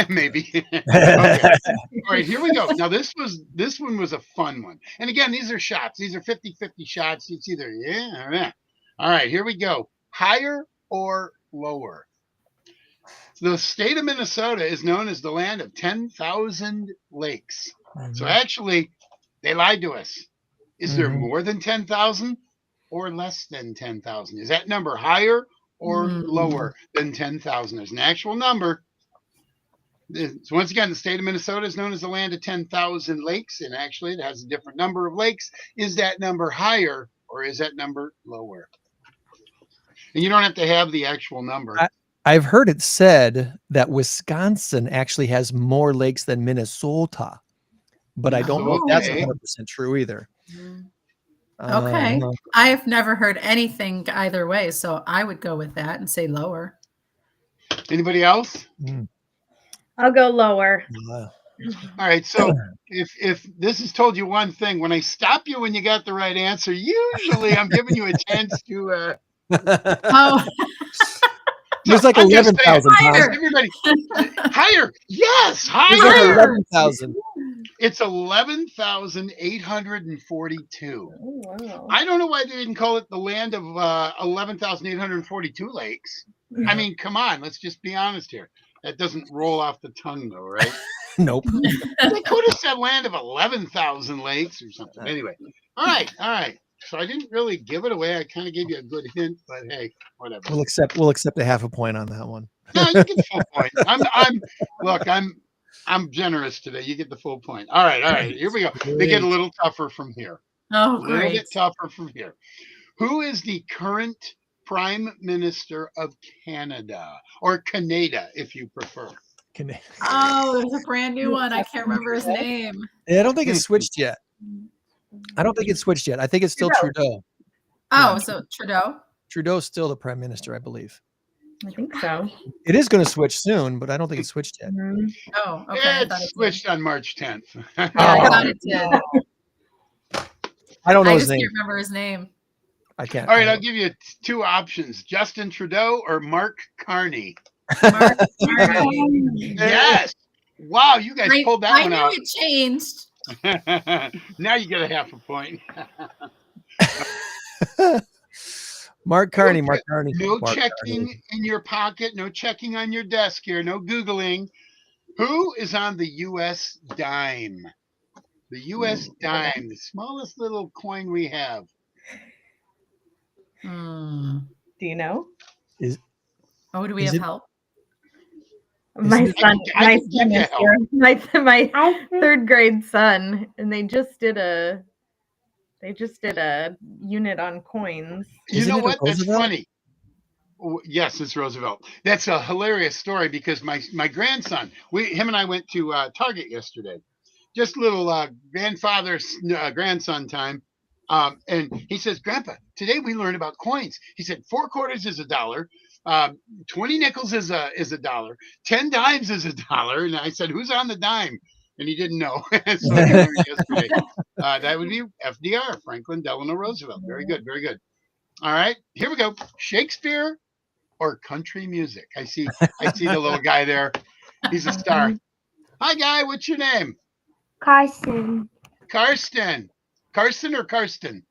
Maybe. Okay. All right, here we go. Now this one was a fun one. And again, these are shots. These are 50-50 shots. It's either yeah or yeah. All right, here we go. Higher or lower? The state of Minnesota is known as the land of 10,000 lakes. So actually, they lied to us. Is there more than 10,000 or less than 10,000? Is that number higher or lower than 10,000? There's an actual number. So once again, the state of Minnesota is known as the land of 10,000 lakes, and actually it has a different number of lakes. Is that number higher or is that number lower? And you don't have to have the actual number. I've heard it said that Wisconsin actually has more lakes than Minnesota, but I don't know if that's 100% true either. Okay. I have never heard anything either way, so I would go with that and say lower. Anybody else? I'll go lower. All right. So if this has told you one thing, when I stop you when you got the right answer, usually I'm giving you a chance to. Oh, There's like 11,000. Everybody, higher. Yes, There's higher. like 11,000. It's 11,842. Oh, wow. I don't know why they didn't call it the land of 11,842 lakes. I mean, come on, let's just be honest here. That doesn't roll off the tongue, though, right? Nope. They could have said land of 11,000 lakes or something. Anyway, all right. So I didn't really give it away. I kind of gave you a good hint, but hey, whatever. We'll accept a half a point on that one. No, you get the full point. I'm generous today. You get the full point. All right. Here we go. They get a little tougher from here. Oh, A little great. bit tougher from here. Who is the current Prime Minister of Canada, or Canada, if you prefer? Oh, there's a brand new one. I can't remember his name. I don't think it's switched yet. I think it's still Trudeau. Oh, so Trudeau? Trudeau's still the prime minister, I believe. I think so. It is going to switch soon, but I don't think it's switched yet. Oh, okay. It switched on March 10th. Yeah, I thought it did. I don't know I his just name. can't remember his name. I can't. All right, I'll give you 2 options: Justin Trudeau or Mark Carney. Mark Carney. Yes. Wow, you guys pulled that one I out. knew it changed. Now you get a half a point. Mark Carney. No Mark Carney. checking in your pocket. No checking on your desk here. No Googling. Who is on the U.S. dime? The U.S. dime, the smallest little coin we have. Do you know? Oh, do we have help? My son, I my can son give is you here. My 3rd grade son, and they just did a unit on coins. You Isn't know it what? That's Roosevelt? funny. Yes, it's Roosevelt. That's a hilarious story because my grandson, him and I went to Target yesterday. Just little grandson time. And he says, Grandpa, today we learned about coins. He said 4 quarters is $1. 20 nickels is a dollar. 10 dimes is $1. And I said, who's on the dime? And he didn't know. So I learned yesterday. That would be FDR, Franklin Delano Roosevelt. Very good. Very good. All right, here we go. Shakespeare or country music? I see the little guy there. He's a star. Hi, guy. What's your name? Carson. Karsten. Carson or Karsten?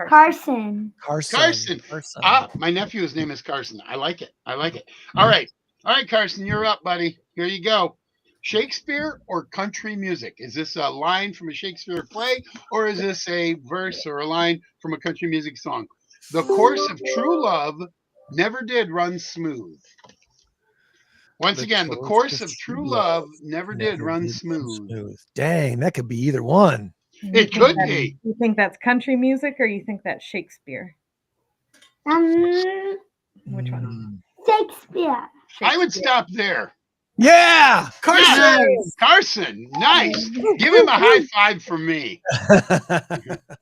Carson. Carson. Ah, my nephew's name is Carson. I like it. I like it. All right. All right, Carson, you're up, buddy. Here you go. Shakespeare or country music? Is this a line from a Shakespeare play, or is this a verse or a line from a country music song? The course of true love never did run smooth. Once again, the course of true love never did run smooth. Dang, that could be either one. It could be. You think that's country music or you think that's Shakespeare? Which one? Shakespeare. I would stop there. Yeah, Carson. Nice. Carson, nice. Give him a high five from me.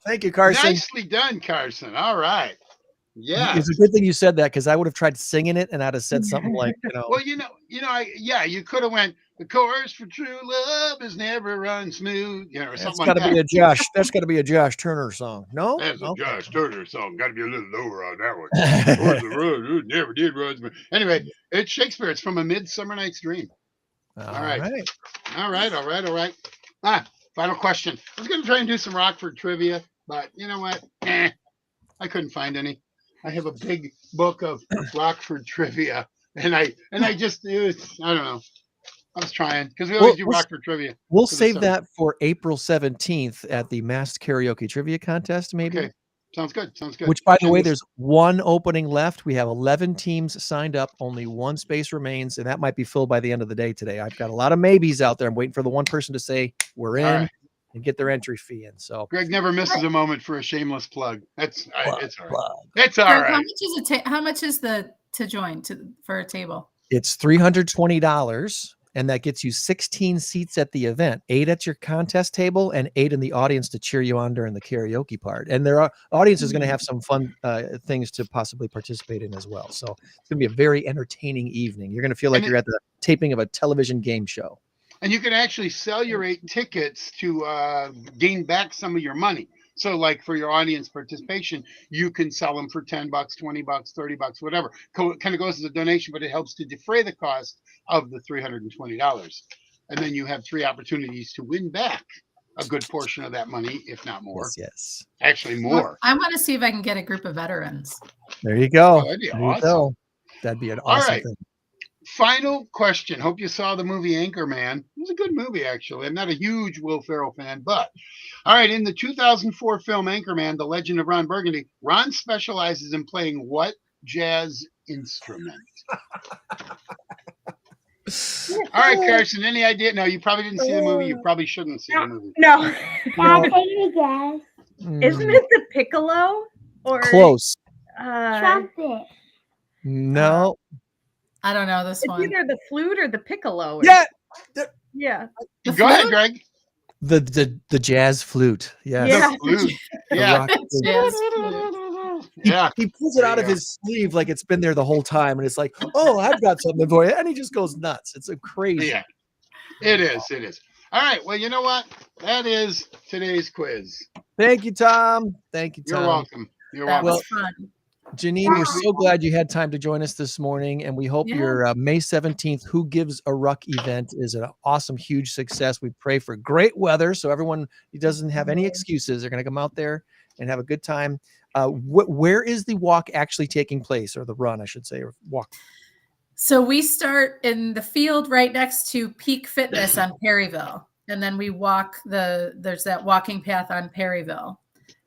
Thank you, Carson. Nicely done, Carson. All right. Yeah. It's a good thing you said that because I would have tried singing it and I'd have said something like, Well, you could have went, the course for true love is never run smooth, or something like that. That's got to be a Josh Turner song. No, that's a Josh Turner song. Got to be a little lower on that one. Course of road, never did run smooth. Anyway, it's Shakespeare. It's from A Midsummer Night's Dream. All right. Final question. I was going to try and do some Rockford trivia, but you know what? I couldn't find any. I have a big book of Rockford trivia, and I just I don't know. I was trying because we always do Rockford trivia. We'll save that for April 17th at the Masked Karaoke Trivia Contest, maybe. Okay, sounds good. Which, by the way, there's one opening left. We have 11 teams signed up. Only one space remains, and that might be filled by the end of the day today. I've got a lot of maybes out there. I'm waiting for the one person to say we're in. And get their entry fee in. So Greg never misses a moment for a shameless plug. It's all right. It's all right. How much is it? How much is to join for a table? It's $320, and that gets you 16 seats at the event, 8 at your contest table and 8 in the audience to cheer you on during the karaoke part. And their audience is going to have some fun things to possibly participate in as well. So it's going to be a very entertaining evening. You're going to feel like you're at the taping of a television game show. And you can actually sell your 8 tickets to gain back some of your money. So like for your audience participation, you can sell them for $10, $20, $30, whatever. Kind of goes as a donation, but it helps to defray the cost of the $320. And then you have 3 opportunities to win back a good portion of that money, if not more. Yes. Actually more. Well, I want to see if I can get a group of veterans. There you go. Oh, that'd be awesome. That'd be an awesome thing. Final question. Hope you saw the movie Anchorman. It was a good movie, actually. I'm not a huge Will Ferrell fan, but all right. In the 2004 film Anchorman, The Legend of Ron Burgundy, Ron specializes in playing what jazz instrument? All right, Carson, any idea? No, you probably didn't see the movie. You probably shouldn't see the movie. No. I'll take a guess. Isn't it the piccolo? Or close? Trumpet. No. I don't know this one. It's either the flute or the piccolo. Yeah. Yeah. Go ahead, Greg. The jazz flute. Yeah. The flute. Yeah. Jazz flute. Yeah. He pulls it out of his sleeve like it's been there the whole time, and it's like, oh, I've got something for you, and he just goes nuts. It's crazy. Yeah. It is. All right. Well, you know what? That is today's quiz. Thank you, Tom. Thank you, Tom. You're welcome. You're That welcome. was fun. Janine, we're so glad you had time to join us this morning, and we hope your May 17th Who Gives a Ruck event is an awesome, huge success. We pray for great weather so everyone doesn't have any excuses. They're going to come out there and have a good time. Where is the walk actually taking place, or the run, I should say, or walk? So we start in the field right next to Peak Fitness on Perryville, and then we walk there's that walking path on Perryville.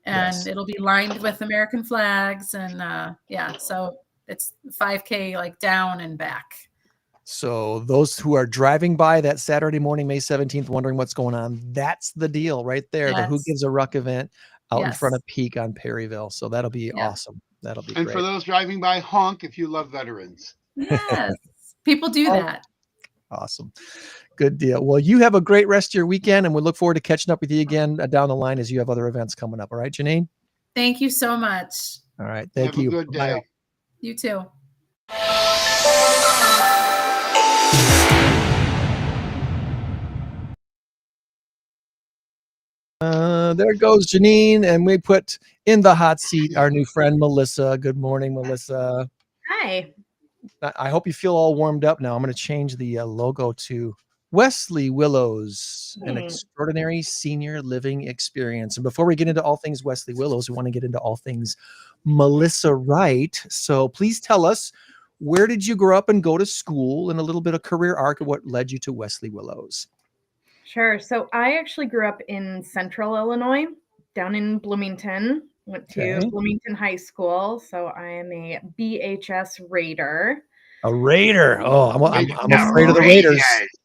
And it'll be lined with American flags. And so it's 5K like down and back. So those who are driving by that Saturday morning, May 17th, wondering what's going on, that's the deal right there. The Who Gives a Ruck event out in front of Peak on Perryville. So that'll be awesome. That'll be great. And for those driving by, honk if you love veterans. Yes, people do that. Awesome. Good deal. Well, you have a great rest of your weekend, and we look forward to catching up with you again down the line as you have other events coming up. All right, Janine? Thank you so much. All right. Thank Have you. a good day. Bye. You too. There goes Janine, and we put in the hot seat our new friend, Melissa. Good morning, Melissa. Hi. I hope you feel all warmed up now. I'm going to change the logo to Wesley Willows, an Hmm. extraordinary senior living experience. And before we get into all things Wesley Willows, we want to get into all things Melissa Wright. So please tell us, where did you grow up and go to school, and a little bit of career arc of what led you to Wesley Willows? Sure. So I actually grew up in Central Illinois, down in Bloomington. Went to Okay. Bloomington High School. So I am a BHS Raider. A Raider. Oh, I'm The afraid of the Raiders.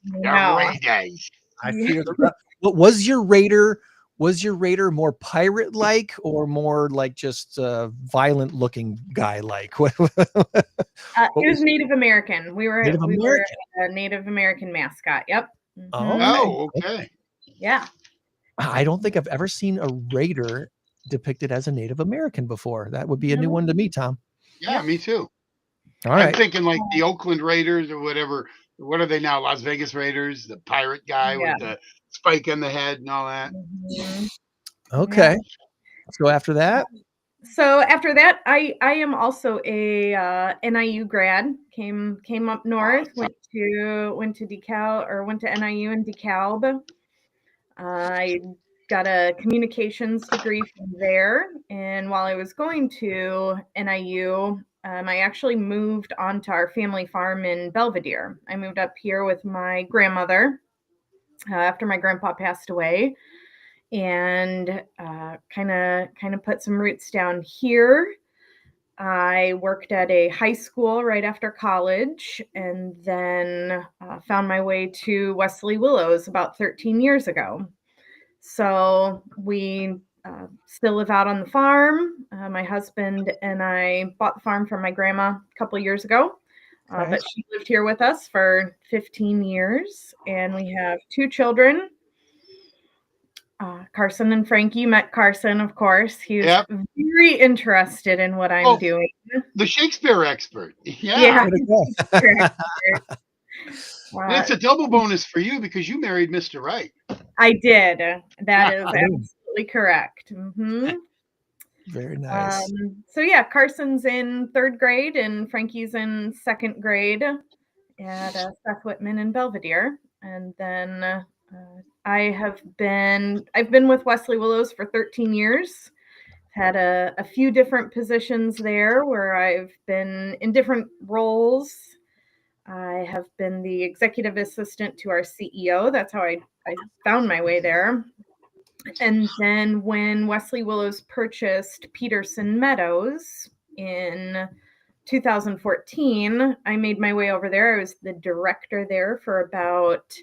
The No. Raiders. I fear the. What was your Raider? Was your Raider more pirate-like or more like just violent-looking guy-like? It was Native American. We were Native American. a Native American mascot. Yep. Oh, Mhm. Oh, okay. Yeah. I don't think I've ever seen a Raider depicted as a Native American before. That would be a new one to me, Tom. Yeah, me too. All I'm right. thinking like the Oakland Raiders or whatever. What are they now? Las Vegas Raiders, the pirate guy Yeah. with the spike on the head and all that. Mhm. Okay. So after that, So after that, I am also a NIU grad. Came up north. Went to DeKalb, or went to NIU in DeKalb. I got a communications degree from there, and while I was going to NIU, I actually moved onto our family farm in Belvedere. I moved up here with my grandmother after my grandpa passed away, and kind of put some roots down here. I worked at a high school right after college, and then found my way to Wesley Willows about 13 years ago. So we still live out on the farm. My husband and I bought the farm from my grandma a couple years ago, but she lived here with us for 15 years, and we have 2 children. Carson and Frankie. You met Carson, of course. He was very interested in what I'm doing. The Shakespeare expert. Yeah. It's a double bonus for you because you married Mr. Wright. I did. That is absolutely correct. Mm-hmm. Very nice. So yeah, Carson's in 3rd grade and Frankie's in 2nd grade at Seth Whitman in Belvedere. And then I've been with Wesley Willows for 13 years. Had a few different positions there where I've been in different roles. I have been the executive assistant to our CEO. That's how I found my way there. And then when Wesley Willows purchased Peterson Meadows in 2014, I made my way over there. I was the director there for about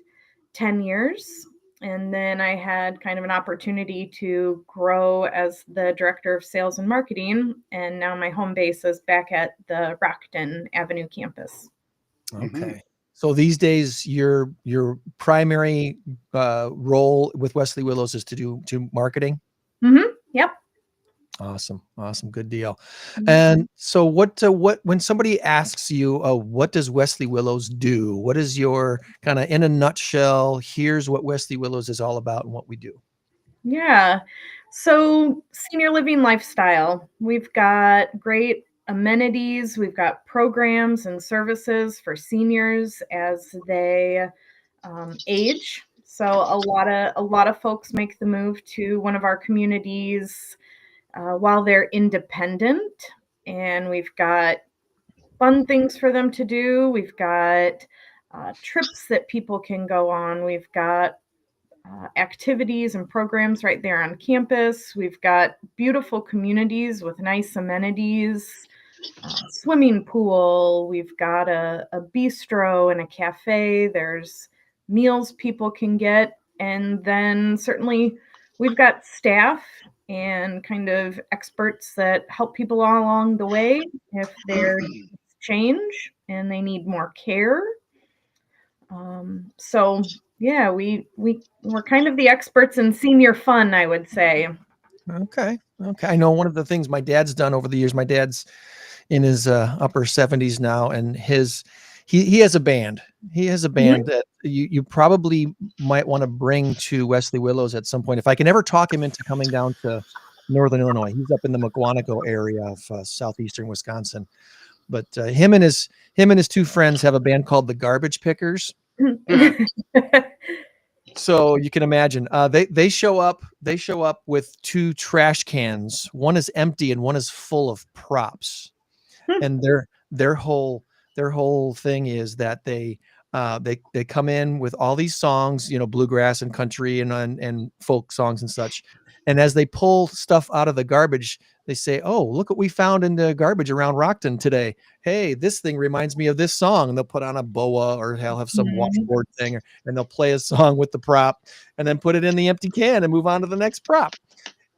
10 years. And then I had kind of an opportunity to grow as the director of sales and marketing. And now my home base is back at the Rockton Avenue campus. Okay. So these days, your primary role with Wesley Willows is to do marketing. Mm-hmm. Yep. Awesome. Good deal. And so what when somebody asks you, what does Wesley Willows do? What is your kind of, in a nutshell, here's what Wesley Willows is all about and what we do? Yeah. So senior living lifestyle. We've got great amenities. We've got programs and services for seniors as they age. So a lot of folks make the move to one of our communities while they're independent, and we've got fun things for them to do. We've got trips that people can go on. We've got activities and programs right there on campus. We've got beautiful communities with nice amenities, swimming pool. We've got a bistro and a cafe. There's meals people can get. And then certainly we've got staff and kind of experts that help people all along the way if their needs change and they need more care. So yeah, we're kind of the experts in senior fun, I would say. Okay. I know one of the things my dad's done over the years, my dad's in his upper 70s now, and he has a band. He has a band that you probably might want to bring to Wesley Willows at some point. If I can ever talk him into coming down to Northern Illinois. He's up in the McGuanago area of southeastern Wisconsin. But him and his 2 friends have a band called the Garbage Pickers. So you can imagine, they show up. They show up with 2 trash cans. One is empty and one is full of props. And their whole thing is that they come in with all these songs, bluegrass and country and folk songs and such. And as they pull stuff out of the garbage, they say, "Oh, look what we found in the garbage around Rockton today. Hey, this thing reminds me of this song." And they'll put on a boa, or they'll have some washboard thing, and they'll play a song with the prop and then put it in the empty can and move on to the next prop.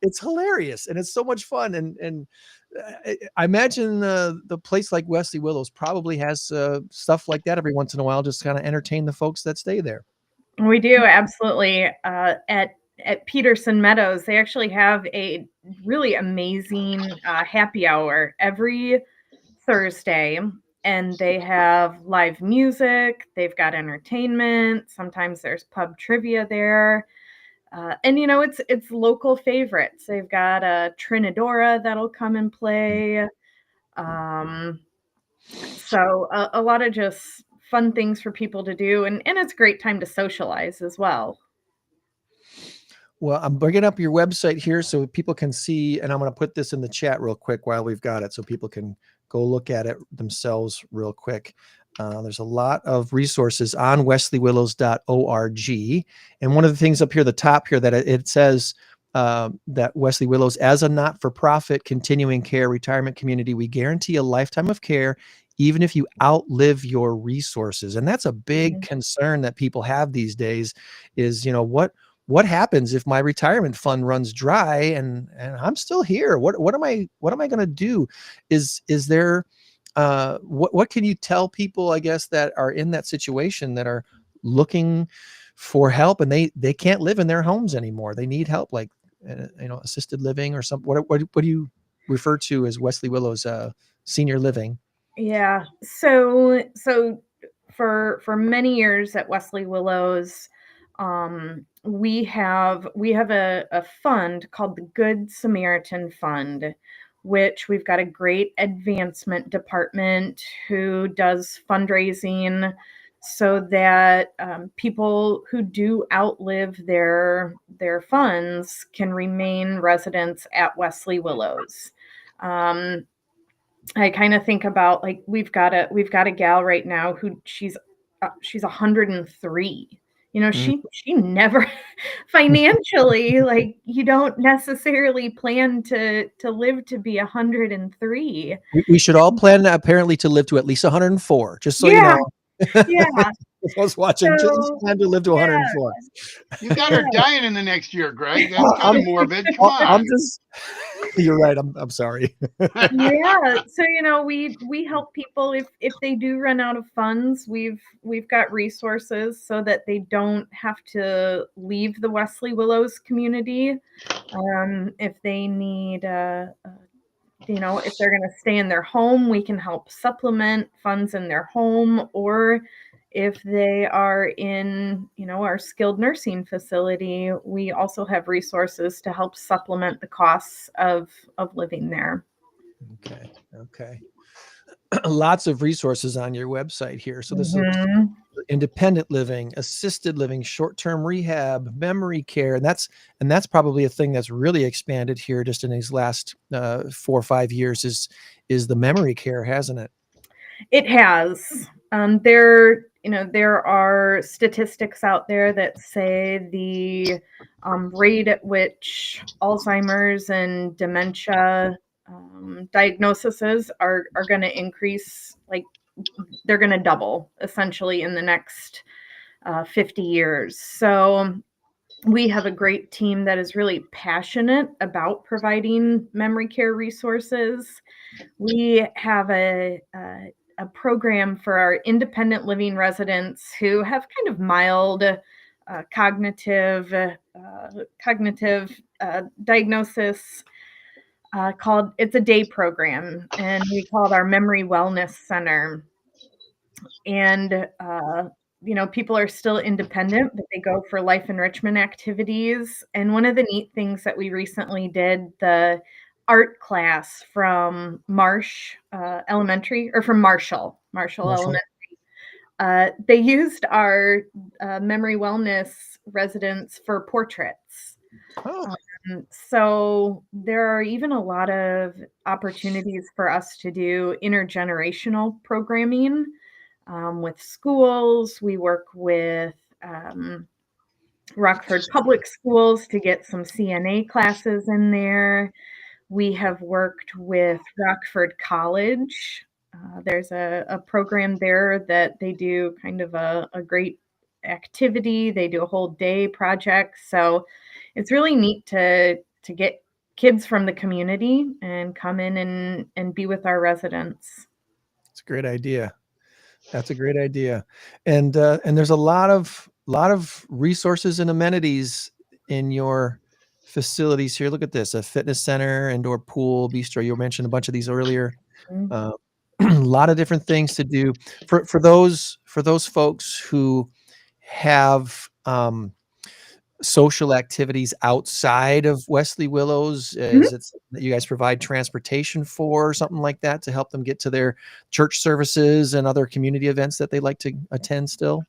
It's hilarious and it's so much fun. And I imagine the place like Wesley Willows probably has stuff like that every once in a while, just kind of entertain the folks that stay there. We do, absolutely. At Peterson Meadows, they actually have a really amazing happy hour every Thursday, and they have live music. They've got entertainment. Sometimes there's pub trivia there. And it's local favorites. They've got a Trinidora that'll come and play. So a lot of just fun things for people to do, and it's a great time to socialize as well. Well, I'm bringing up your website here so people can see, and I'm going to put this in the chat real quick while we've got it, so people can go look at it themselves real quick. There's a lot of resources on wesleywillows.org. And one of the things up here, the top here, that it says that Wesley Willows, as a not-for-profit continuing care retirement community, we guarantee a lifetime of care, even if you outlive your resources. And that's a big concern that people have these days is, what happens if my retirement fund runs dry and I'm still here? What am I going to do? Is there, what can you tell people, I guess, that are in that situation, that are looking for help and they can't live in their homes anymore? They need help, like, assisted living or something. What do you refer to as Wesley Willows, senior living? Yeah. So for many years at Wesley Willows, we have a fund called the Good Samaritan Fund, which we've got a great advancement department who does fundraising so that people who do outlive their funds can remain residents at Wesley Willows. I kind of think about, like, we've got a gal right now who she's 103. She never financially, like, you don't necessarily plan to live to be 103. We should all plan apparently to live to at least 104, just so you know. Yeah. I was watching, just plan to live to 104. You got her dying in the next year, Greg. That's kind of morbid. Come on. You're right. I'm sorry. Yeah. So, we help people if they do run out of funds. We've got resources so that they don't have to leave the Wesley Willows community. If they need, if they're going to stay in their home, we can help supplement funds in their home. Or if they are in, our skilled nursing facility, we also have resources to help supplement the costs of living there. Okay. Lots of resources on your website here. So this is independent living, assisted living, short-term rehab, memory care. And that's probably a thing that's really expanded here just in these last 4 or 5 years is the memory care, hasn't it? It has. There are statistics out there that say the rate at which Alzheimer's and dementia diagnoses are going to increase, like, they're going to double essentially in the next 50 years. So we have a great team that is really passionate about providing memory care resources. We have a program for our independent living residents who have kind of mild cognitive diagnosis, called, it's a day program, and we call it our Memory Wellness Center. And people are still independent, but they go for life enrichment activities. And one of the neat things that we recently did, the art class from Marsh Elementary, or from Marshall Elementary, They used our memory wellness residents for portraits. Oh, So there are even a lot of opportunities for us to do intergenerational programming with schools. We work with Rockford Public Schools to get some CNA classes in there. We have worked with Rockford College. There's a program there that they do kind of a great activity. They do a whole day project. So it's really neat to get kids from the community and come in and be with our residents. it's a great idea. That's a great idea. And there's a lot of resources and amenities in your facilities here. Look at this: a fitness center, indoor pool, bistro. You mentioned a bunch of these earlier. Mhm. A lot of different things to do for those folks who have social activities outside of Wesley Willows. Is it something that you guys provide transportation for, or something like that, to help them get to their church services and other community events that they like to attend still?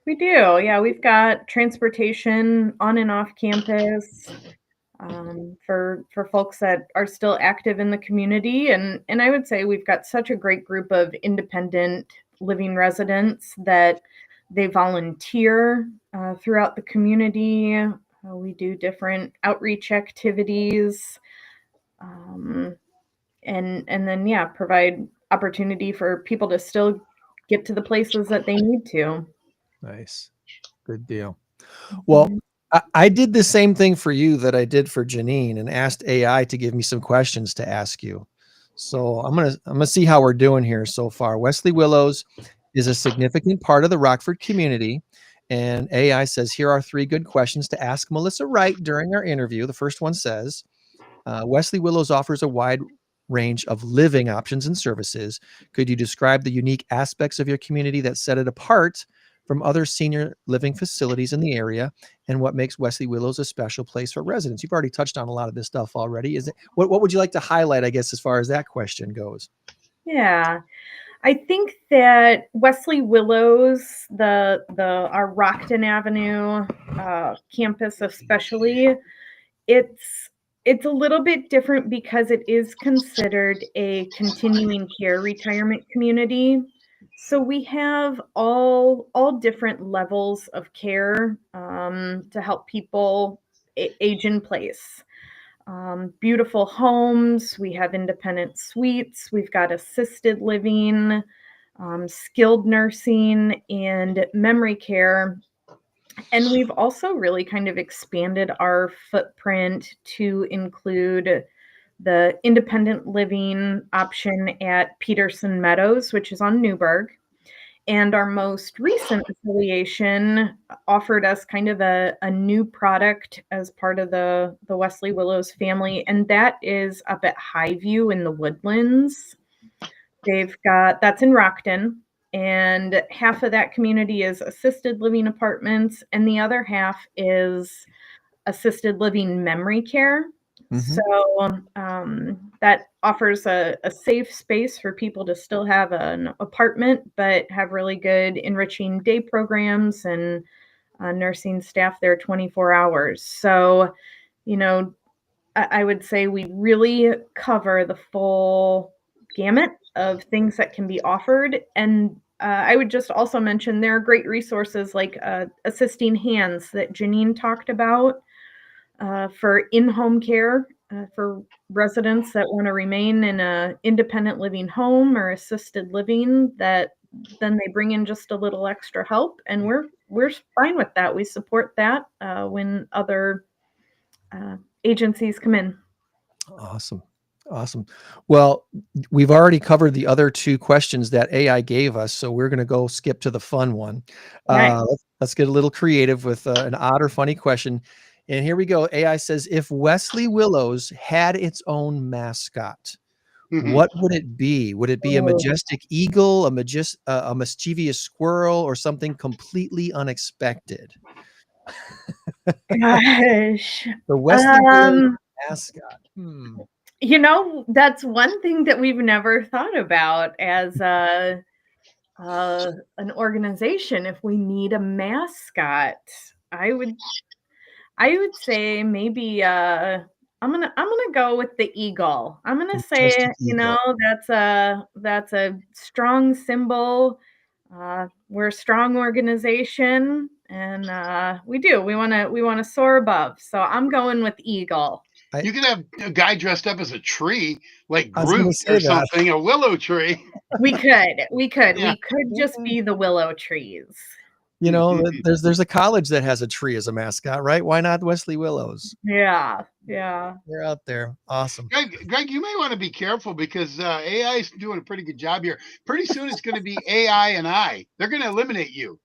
We do. Yeah, we've got transportation on and off campus for folks that are still active in the community. And I would say we've got such a great group of independent living residents that they volunteer throughout the community. We do different outreach activities. And then, yeah, provide opportunity for people to still get to the places that they need to. Nice. Good deal. Well, I did the same thing for you that I did for Janine, and asked AI to give me some questions to ask you. So I'm gonna see how we're doing here so far. Wesley Willows is a significant part of the Rockford community, and AI says here are 3 good questions to ask Melissa Wright during our interview. The first one says, Wesley Willows offers a wide range of living options and services. Could you describe the unique aspects of your community that set it apart from other senior living facilities in the area, and what makes Wesley Willows a special place for residents? You've already touched on a lot of this stuff already. What would you like to highlight, I guess, as far as that question goes? Yeah, I think that Wesley Willows, our Rockton Avenue campus especially, it's a little bit different because it is considered a continuing care retirement community. So we have all different levels of care to help people age in place. Beautiful homes. We have independent suites. We've got assisted living, skilled nursing, and memory care. And we've also really kind of expanded our footprint to include the independent living option at Peterson Meadows, which is on Newburgh. And our most recent affiliation offered us kind of a new product as part of the Wesley Willows family, and that is up at Highview in the Woodlands. That's in Rockton, and half of that community is assisted living apartments, and the other half is assisted living memory care. Mhm. So that offers a safe space for people to still have an apartment, but have really good enriching day programs and nursing staff there 24 hours. So, I would say we really cover the full gamut of things that can be offered. And I would just also mention there are great resources like Assisting Hands that Janine talked about for in-home care for residents that want to remain in a independent living home or assisted living, that then they bring in just a little extra help, and we're fine with that. We support that when other agencies come in. Awesome. Well, we've already covered the other 2 questions that AI gave us, so we're going to go skip to the fun one. Nice. Let's get a little creative with an odd or funny question. And here we go. AI says, if Wesley Willows had its own mascot, what would it be? Would it be a majestic eagle, a mischievous squirrel, or something completely unexpected? Gosh. The Wesley Willows mascot. That's one thing that we've never thought about as an organization, if we need a mascot, I would say maybe I'm gonna go with the eagle. I'm gonna say, Majestic eagle. that's a strong symbol. We're a strong organization, and we wanna soar above. So I'm going with eagle. You could have a guy dressed up as a tree, like I was gonna Groot say or that. something, a willow tree. We could Yeah. just be the willow trees. You know, there's a college that has a tree as a mascot, right? Why not Wesley Willows? Yeah. They're out there. Awesome. Greg, you may want to be careful because AI is doing a pretty good job here. Pretty soon it's going to be AI and I. They're going to eliminate you.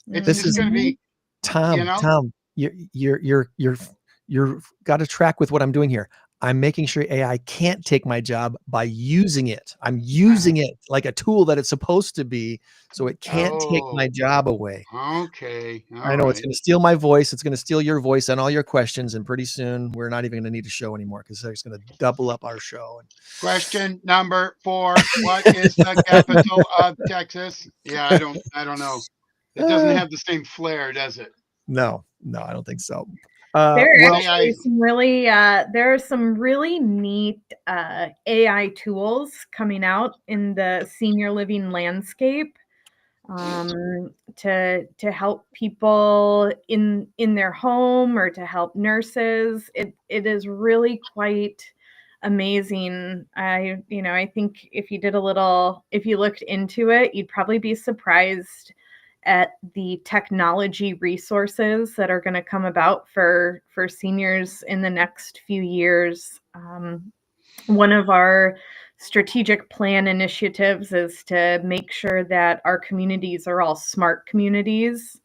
It's This just is going to be, Tom. you know? Tom, you're got to track with what I'm doing here. I'm making sure AI can't take my job by using it. I'm using it like a tool that it's supposed to be, so it can't take my job away. Okay. I know it's going to steal my voice. It's going to steal your voice and all your questions. And pretty soon we're not even going to need a show anymore because it's going to double up our show. Question number 4. What is the capital of Texas? Yeah, I don't know. It doesn't have the same flair, does it? No, I don't think so. There are some really neat AI tools coming out in the senior living landscape to help people in their home or to help nurses. It is really quite amazing. I think if you looked into it, you'd probably be surprised at the technology resources that are going to come about for seniors in the next few years. One of our strategic plan initiatives is to make sure that our communities are all smart communities.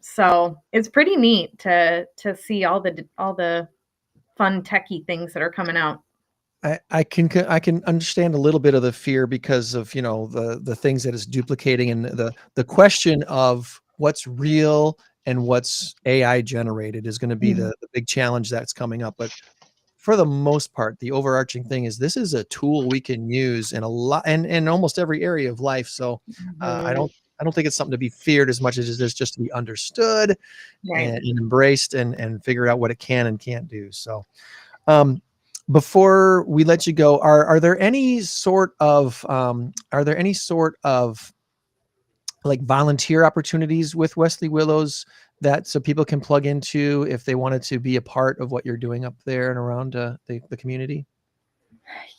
So it's pretty neat to see all the fun techie things that are coming out. I can understand a little bit of the fear because of, the things that it's duplicating and the question of what's real and what's AI generated is going to be the big challenge that's coming up. But for the most part, the overarching thing is this is a tool we can use in a lot and in almost every area of life. So I don't think it's something to be feared as much as it is just to be understood and embraced and figure out what it can and can't do. So before we let you go, are there any sort of like volunteer opportunities with Wesley Willows that so people can plug into if they wanted to be a part of what you're doing up there and around the community?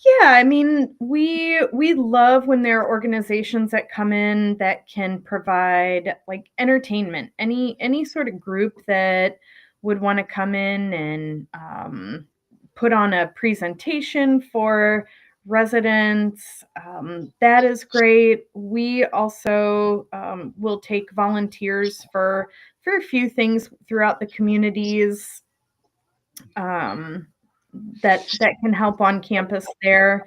Yeah, I mean, we love when there are organizations that come in that can provide like entertainment, any sort of group that would want to come in and put on a presentation for residents. That is great. We also will take volunteers for a few things throughout the communities that can help on campus there.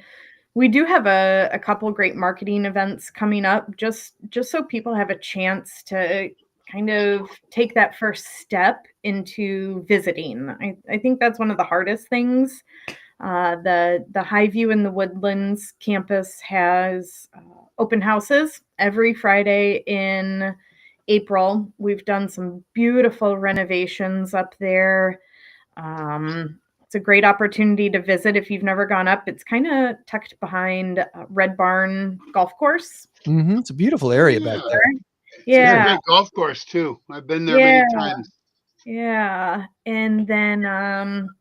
We do have a couple great marketing events coming up just so people have a chance to kind of take that first step into visiting. I think that's one of the hardest things. The Highview in the Woodlands campus has open houses every Friday in April. We've done some beautiful renovations up there. It's a great opportunity to visit if you've never gone up. It's kind of tucked behind Red Barn Golf Course. It's a beautiful area back there. Yeah. It's a great golf course too. I've been there many times. Yeah. And then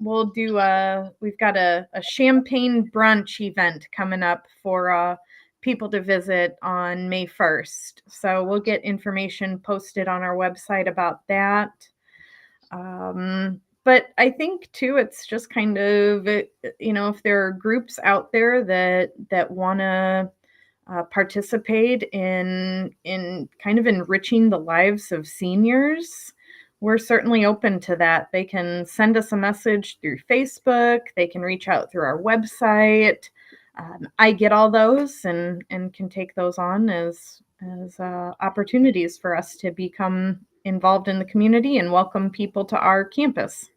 we've got a champagne brunch event coming up for people to visit on May 1st. So we'll get information posted on our website about that. But I think too, it's just kind of, if there are groups out there that want to participate in kind of enriching the lives of seniors, we're certainly open to that. They can send us a message through Facebook. They can reach out through our website. I get all those and can take those on as opportunities for us to become involved in the community and welcome people to our campus.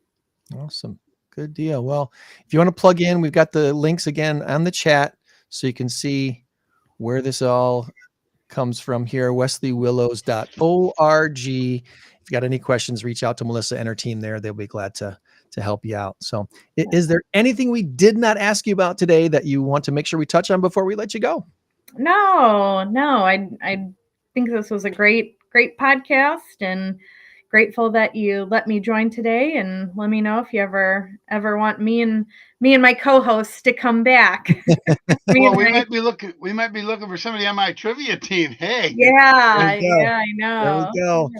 Awesome. Good deal. Well, if you want to plug in, we've got the links again on the chat so you can see where this all comes from here, wesleywillows.org. If you got any questions, reach out to Melissa and her team there. They'll be glad to help you out. So is there anything we did not ask you about today that you want to make sure we touch on before we let you go? No. I think this was a great podcast, and grateful that you let me join today, and let me know if you ever want me and my co-hosts to come back. Well, we might be looking for somebody on my trivia team. Hey. Yeah, I know. There we go.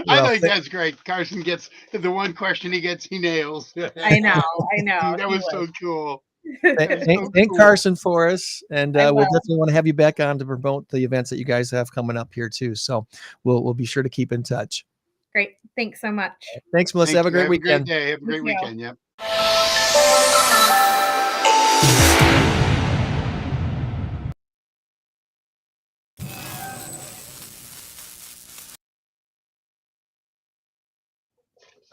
I think that's great. Carson gets the one question he nails. I know. That was so cool. Thank Carson for us, and we'll definitely want to have you back on to promote the events that you guys have coming up here too. So we'll be sure to keep in touch. Great. Thanks so much. Thanks, Melissa. Have a great weekend. Have a great day. Have a great weekend. Yep.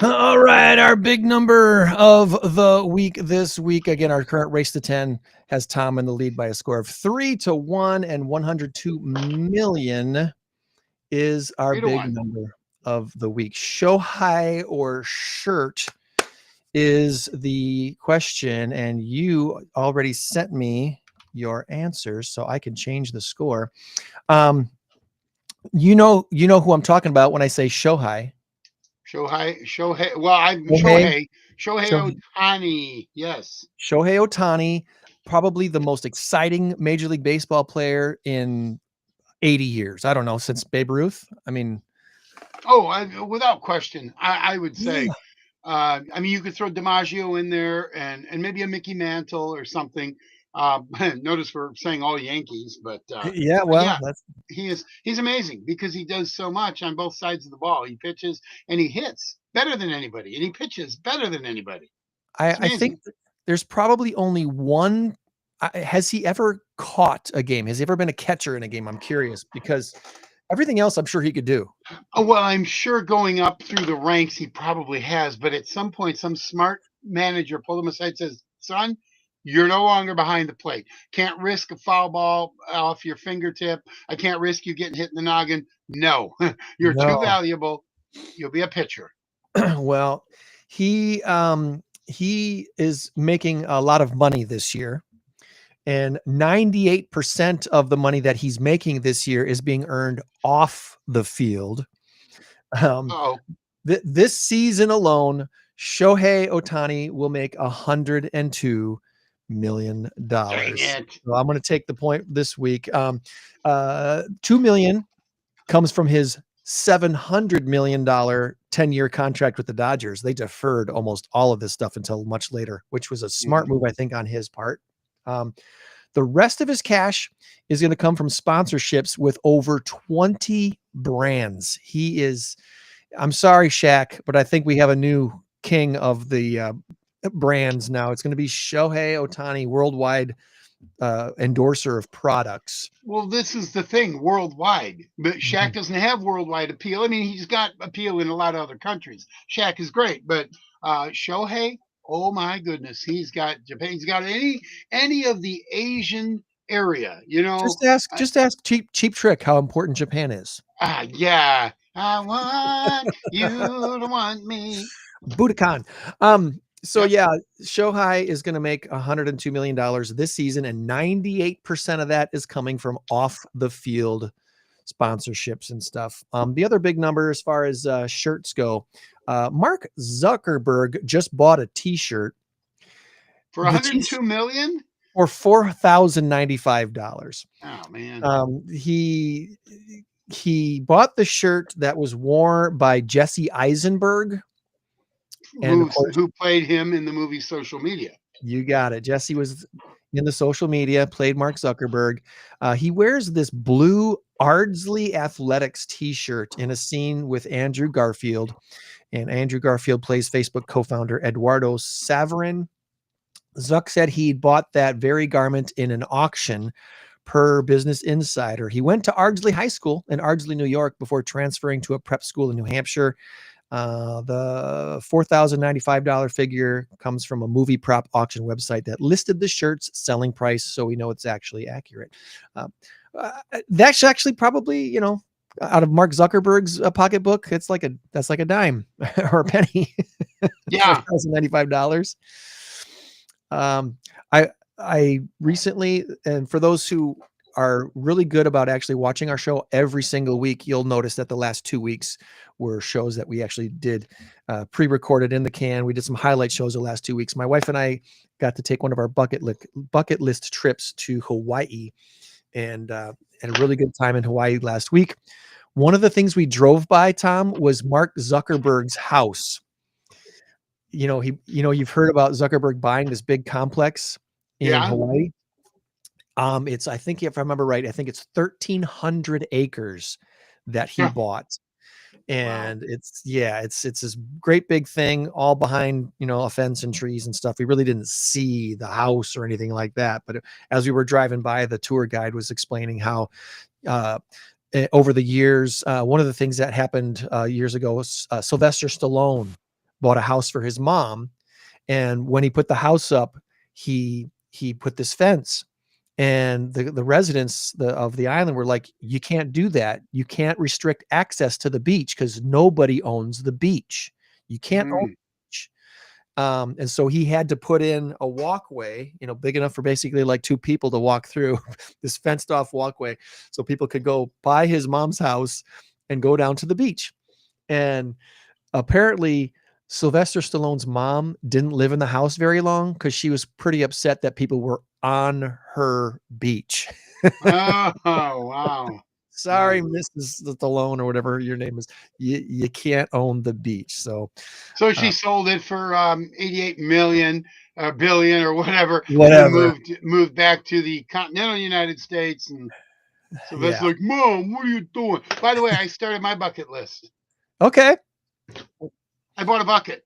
All right, our big number of the week this week. Again, our current race to 10 has Tom in the lead by a score of 3-1, and 102 million is our big number of the week. Shohei or shirt is the question, and you already sent me your answers, so I can change the score. You know who I'm talking about when I say Shohei. Shohei. Well, I'm Shohei Ohtani. Yes. Shohei Ohtani, probably the most exciting Major League Baseball player in 80 years. I don't know, since Babe Ruth. I mean, without question, I would say. I mean, you could throw DiMaggio in there and maybe a Mickey Mantle or something. Notice we're saying all Yankees, but he's amazing because he does so much on both sides of the ball. He pitches and he hits better than anybody, and he pitches better than anybody. I think there's probably only one. Has he ever caught a game? Has he ever been a catcher in a game? I'm curious, because everything else I'm sure he could do. Well, I'm sure going up through the ranks he probably has, but at some point some smart manager pulled him aside and says, "Son, you're no longer behind the plate. Can't risk a foul ball off your fingertip. I can't risk you getting hit in the noggin. No, you're too valuable. You'll be a pitcher." Well, he is making a lot of money this year, and 98% of the money that he's making this year is being earned off the field. This season alone, Shohei Ohtani will make $102 million. So I'm going to take the point this week. $2 million comes from his $700 million 10-year contract with the Dodgers. They deferred almost all of this stuff until much later, which was a smart move, I think, on his part. The rest of his cash is going to come from sponsorships with over 20 brands. He is, I'm sorry, Shaq, but I think we have a new king of the brands now. It's going to be Shohei Ohtani, worldwide endorser of products. Well, this is the thing, worldwide. But Shaq doesn't have worldwide appeal. I mean, he's got appeal in a lot of other countries. Shaq is great, but Shohei, oh my goodness, he's got Japan. He's got any of the Asian area. You know, just ask Cheap Trick how important Japan is. Yeah, I want you to want me, Budokan. Shohei is going to make $102 million this season, and 98% of that is coming from off the field sponsorships and stuff. The other big number as far as shirts go, Mark Zuckerberg just bought a t-shirt for $102 million or $4,095. Oh man. He bought the shirt that was worn by Jesse Eisenberg, and who played him in the movie Social Media. You got it. Jesse was in the Social Media, played Mark Zuckerberg. He wears this blue Ardsley Athletics t-shirt in a scene with Andrew Garfield, and Andrew Garfield plays Facebook co-founder Eduardo Saverin. Zuck said he bought that very garment in an auction, per Business Insider. He went to Ardsley High School in Ardsley, New York, before transferring to a prep school in New Hampshire. The $4,095 figure comes from a movie prop auction website that listed the shirt's selling price, so we know it's actually accurate. That's actually probably, you know, out of Mark Zuckerberg's pocketbook, that's like a dime or a penny for Yeah. $1,095. I recently, and for those who are really good about actually watching our show every single week, you'll notice that the last 2 weeks were shows that we actually did pre-recorded in the can. We did some highlight shows the last 2 weeks. My wife and I got to take one of our bucket list trips to Hawaii, and a really good time in Hawaii last week. One of the things we drove by, Tom, was Mark Zuckerberg's house. You've heard about Zuckerberg buying this big complex in Hawaii. It's, I think if I remember right, I think it's 1,300 acres that he bought. And it's this great big thing all behind, a fence and trees and stuff. We really didn't see the house or anything like that. But as we were driving by, the tour guide was explaining how, over the years, one of the things that happened years ago was Sylvester Stallone bought a house for his mom. And when he put the house up, he put this fence. And the residents of the island were like, you can't do that. You can't restrict access to the beach because nobody owns the beach. You can't own the beach. And so he had to put in a walkway, big enough for basically like 2 people to walk through this fenced off walkway so people could go by his mom's house and go down to the beach. And apparently Sylvester Stallone's mom didn't live in the house very long because she was pretty upset that people were on her beach. Oh, wow. Sorry, Mrs. Stallone or whatever your name is. You can't own the beach. So she sold it for 88 million, billion or whatever. Whatever. Moved back to the continental United States. And so that's like, Mom, what are you doing? By the way, I started my bucket list. Okay. I bought a bucket.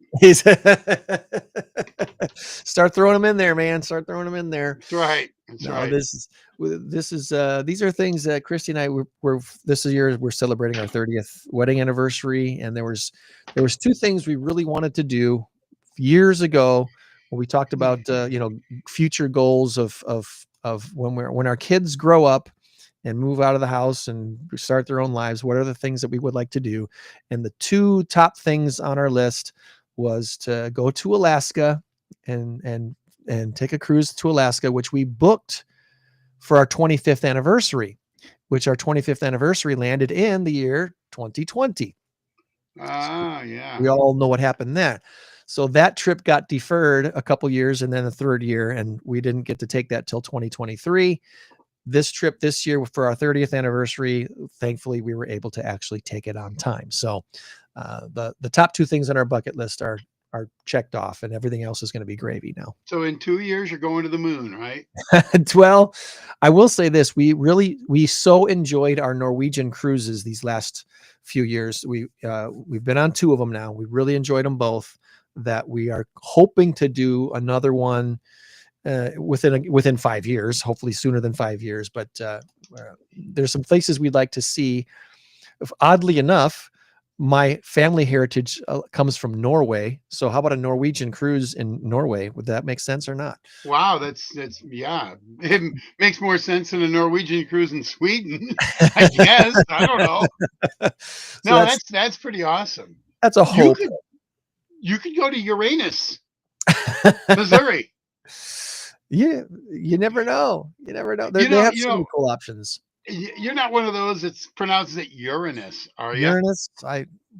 Start throwing them in there, man. Start throwing them in there. That's right. Right. These are things that Christy and I were this year we're celebrating our 30th wedding anniversary, and there was 2 things we really wanted to do years ago when we talked about future goals of when our kids grow up and move out of the house and start their own lives. What are the things that we would like to do? And the 2 top things on our list was to go to Alaska and take a cruise to Alaska, which we booked for our 25th anniversary, which our 25th anniversary landed in the year 2020. Yeah. We all know what happened then. So that trip got deferred a couple years and then the 3rd year, and we didn't get to take that till 2023. This trip this year for our 30th anniversary, thankfully we were able to actually take it on time. So the top 2 things on our bucket list are checked off, and everything else is going to be gravy now. So in 2 years, you're going to the moon, right? Well, I will say this. We so enjoyed our Norwegian cruises these last few years. We've been on 2 of them now. We really enjoyed them both, that we are hoping to do another one within 5 years, hopefully sooner than 5 years. But there's some places we'd like to see. Oddly enough, my family heritage comes from Norway. So how about a Norwegian cruise in Norway? Would that make sense or not? Wow, that's yeah. It makes more sense than a Norwegian cruise in Sweden, I guess. I don't know. No, that's pretty awesome. That's a hope. You could go to Uranus, Missouri. Yeah, you never know. You never know. They have so many cool options. You're not one of those that pronounces it Uranus, are you? Uranus.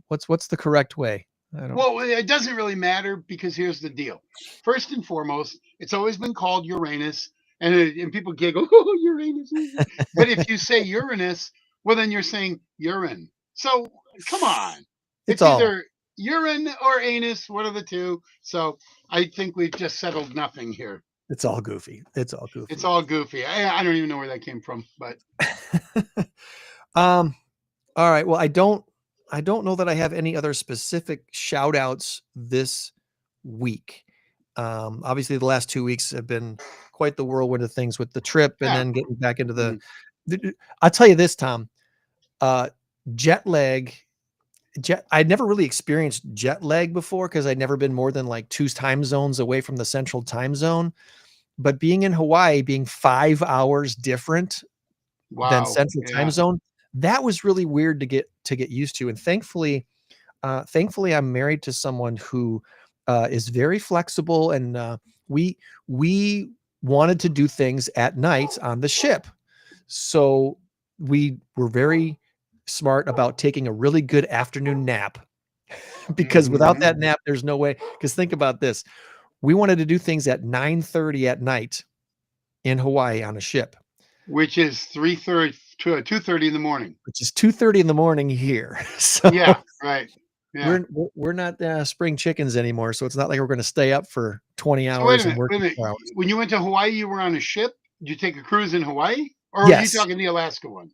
What's the correct way? I don't. Well, it doesn't really matter, because here's the deal. First and foremost, it's always been called Uranus, and people giggle, oh, Uranus. But if you say Uranus, well, then you're saying urine. So come on, it's either urine or anus, one of the 2. So I think we've just settled nothing here. It's all goofy. It's all goofy. I don't even know where that came from, but all right. Well, I don't know that I have any other specific shout outs this week. Obviously the last 2 weeks have been quite the whirlwind of things with the trip and then getting back into I'll tell you this, Tom, jet lag. I'd never really experienced jet lag before because I'd never been more than like 2 time zones away from the central time zone. But being in Hawaii, being 5 hours different than Wow. Central Time Yeah. Zone. That was really weird to get used to. And thankfully, I'm married to someone who is very flexible, and we wanted to do things at night on the ship. So we were very smart about taking a really good afternoon nap, because without Mhm. that nap, there's no way. Because think about this. We wanted to do things at 9:30 at night in Hawaii on a ship, Which is 3:30 to 2:30 in the morning. which is 2:30 in the morning here. So Yeah. Right. Yeah. we're not spring chickens anymore. So it's not like we're going to stay up for 20 So wait a hours and minute. work Wait a minute. 4 hours. When you went to Hawaii, you were on a ship. Did you take a cruise in Hawaii, or were you Yes. talking the Alaska one?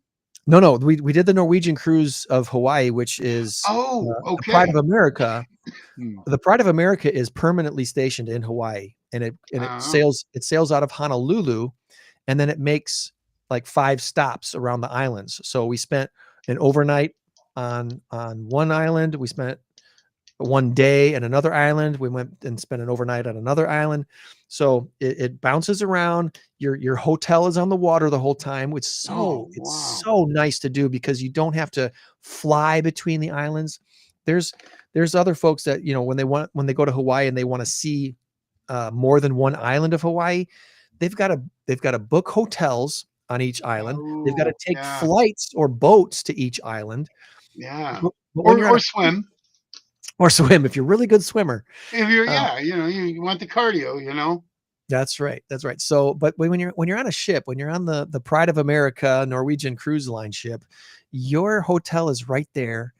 No, we did the Norwegian cruise of Hawaii, which is Oh, the Pride of okay. America. Hmm. The Pride of America is permanently stationed in Hawaii, and it Oh. sails out of Honolulu, and then it makes like 5 stops around the islands. So we spent an overnight on one island. We spent one day at another island. We went and spent an overnight on another island. So it bounces around. Your hotel is on the water the whole time, which Oh, it's wow. so nice to do, because you don't have to fly between the islands. There's other folks that, when they go to Hawaii and they want to see more than one island of Hawaii, they've got to book hotels on each island. They've got to Oh, take yeah. flights or boats to each island. Yeah. But when you're on Or swim. or swim, if you're a really good swimmer. If you're, Uh, yeah, you want the cardio. That's right. That's right. So, but when you're on a ship, when you're on the Pride of America Norwegian Cruise Line ship, your hotel is right there,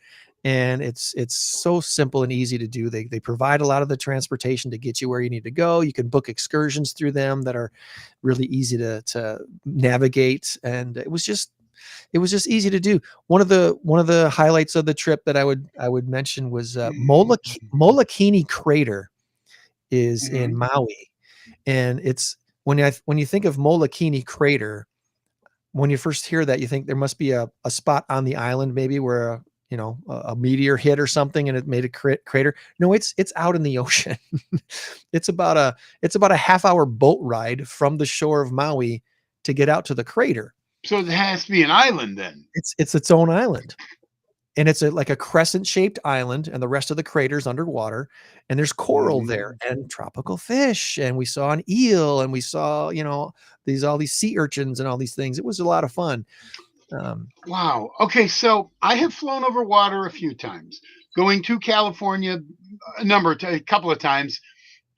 and it's so simple and easy to do. They provide a lot of the transportation to get you where you need to go. You can book excursions through them that are really easy to navigate, and it was just easy to do. One of the highlights of the trip that I would mention was Molokini Crater is in Mhm. Maui. And it's when you think of Molokini Crater, when you first hear that, you think there must be a spot on the island, maybe where a meteor hit or something and it made a crater. No, it's out in the ocean. It's about a half-hour boat ride from the shore of Maui to get out to the crater. So it has to be an island then. It's its own island. And it's like a crescent-shaped island, and the rest of the crater's underwater, and there's coral there and tropical fish, and we saw an eel, and we saw, all these sea urchins and all these things. It was a lot of fun. Wow. Okay, so I have flown over water a few times, going to California a couple of times.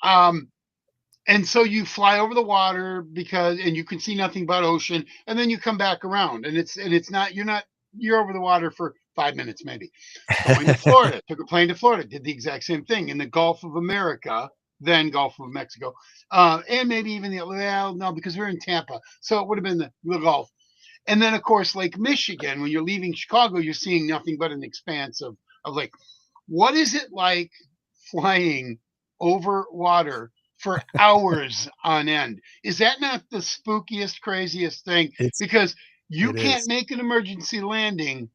And so you fly over the water and you can see nothing but ocean, and then you come back around, and you're over the water for 5 minutes maybe. Going to Florida, took a plane to Florida, did the exact same thing in the Gulf of America, then Gulf of Mexico, and maybe even no, because we're in Tampa, so it would have been the Gulf. And then of course Lake Michigan. When you're leaving Chicago, you're seeing nothing but an expanse of lake. What is it like flying over water for hours on end? Is that not the spookiest, craziest thing? Because you can't make an emergency landing,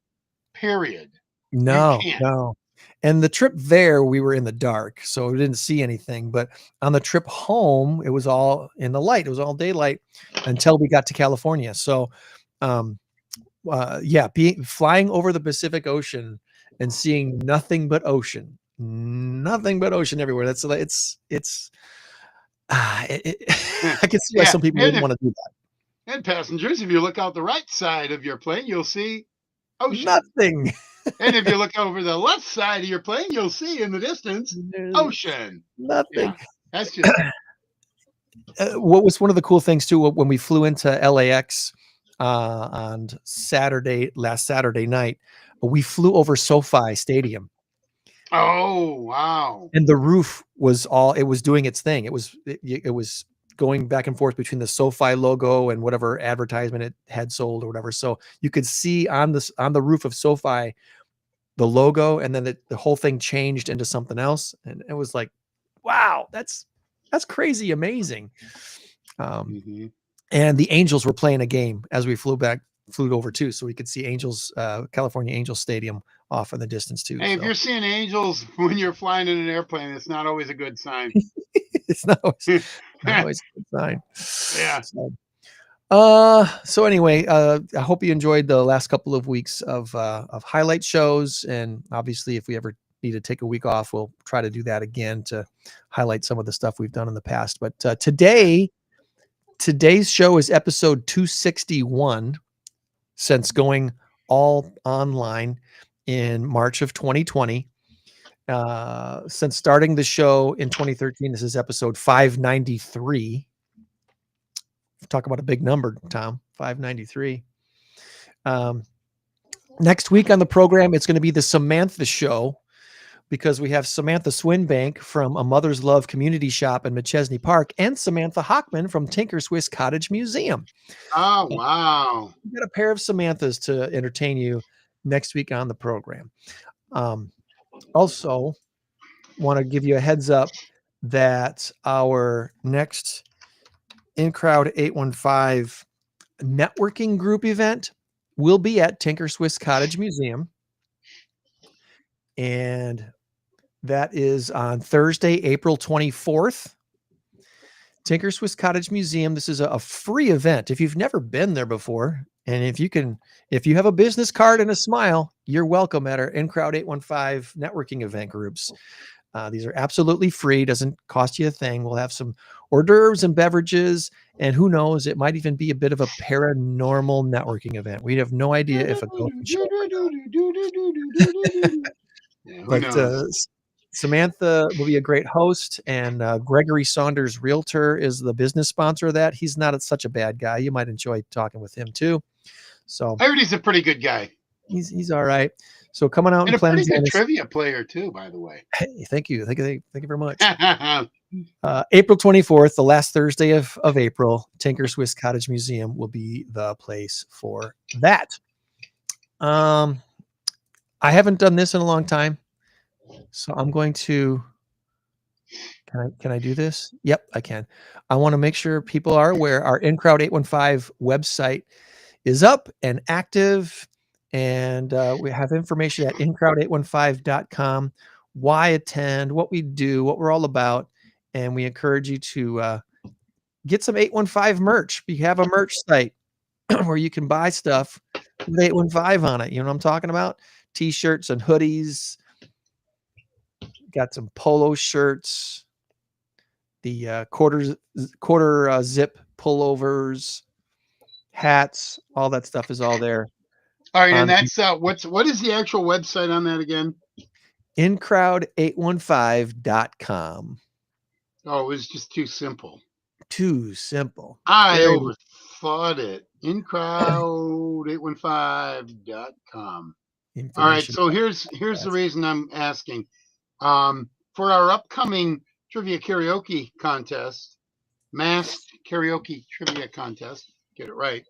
period. You can't. No. And the trip there, we were in the dark, so we didn't see anything. But on the trip home, it was all in the light. It was all daylight until we got to California. So, flying over the Pacific Ocean and seeing nothing but ocean everywhere. That's I can see why some people wouldn't want to do that. And passengers, if you look out the right side of your plane, you'll see ocean. Nothing. And if you look over the left side of your plane, you'll see in the distance ocean. Nothing. Yeah, that's just what was one of the cool things too, when we flew into LAX on last Saturday night, we flew over SoFi Stadium. Oh, wow. And the roof was doing its thing. It was going back and forth between the SoFi logo and whatever advertisement it had sold or whatever. So you could see on the roof of SoFi the logo, and then the whole thing changed into something else. And it was like, wow, that's crazy amazing. And the Angels were playing a game as we flew over too, so we could see California Angels Stadium off in the distance too. Hey, if you're seeing Angels when you're flying in an airplane, it's not always a good sign. It's not always a good sign. Yeah. So, So anyway, I hope you enjoyed the last couple of weeks of highlight shows, and obviously if we ever need to take a week off, we'll try to do that again to highlight some of the stuff we've done in the past. But today's show is episode 261, since going all online in March of 2020. Since starting the show in 2013, this is episode 593. Talk about a big number, Tom. 593. Next week on the program, it's going to be the Samantha Show, because we have Samantha Swinbank from A Mother's Love Community Shop in McChesney Park and Samantha Hockman from Tinker Swiss Cottage Museum. Oh, wow. We've got a pair of Samanthas to entertain you next week on the program. Also, want to give you a heads up that our next In-Crowd 815 networking group event will be at Tinker Swiss Cottage Museum. And that is on Thursday, April 24th. Tinker Swiss Cottage Museum. This is a free event. If you've never been there before, and if you have a business card and a smile, you're welcome at our In-Crowd 815 networking event groups. These are absolutely free. Doesn't cost you a thing. We'll have some hors d'oeuvres and beverages, and who knows, it might even be a bit of a paranormal networking event. We have no idea if a ghost will show up. But Samantha will be a great host, and Gregory Saunders Realtor is the business sponsor of that. He's not such a bad guy. You might enjoy talking with him too. So I heard he's a pretty good guy. He's all right. So coming out And a pretty good Clemson. trivia player too, by the way. Hey, thank you very much. April 24th, the last Thursday of April, Tinker Swiss Cottage Museum will be the place for that. I haven't done this in a long time, so I'm going to. Can I do this? Yep, I can. I want to make sure people are aware our In-Crowd 815 website is up and active. And we have information at incrowd815.com, why attend, what we do, what we're all about. And we encourage you to get some 815 merch. We have a merch site where you can buy stuff with 815 on it. You know what I'm talking about? T-shirts and hoodies. Got some polo shirts, the quarter zip pullovers, hats, all that stuff is all there. All right, and that's what is the actual website on that again? Incrowd815.com. Oh, it was just too simple. Too simple. I overthought it. Incrowd815.com. All right, so here's the reason I'm asking. For our upcoming trivia karaoke contest, masked karaoke trivia contest, get it right.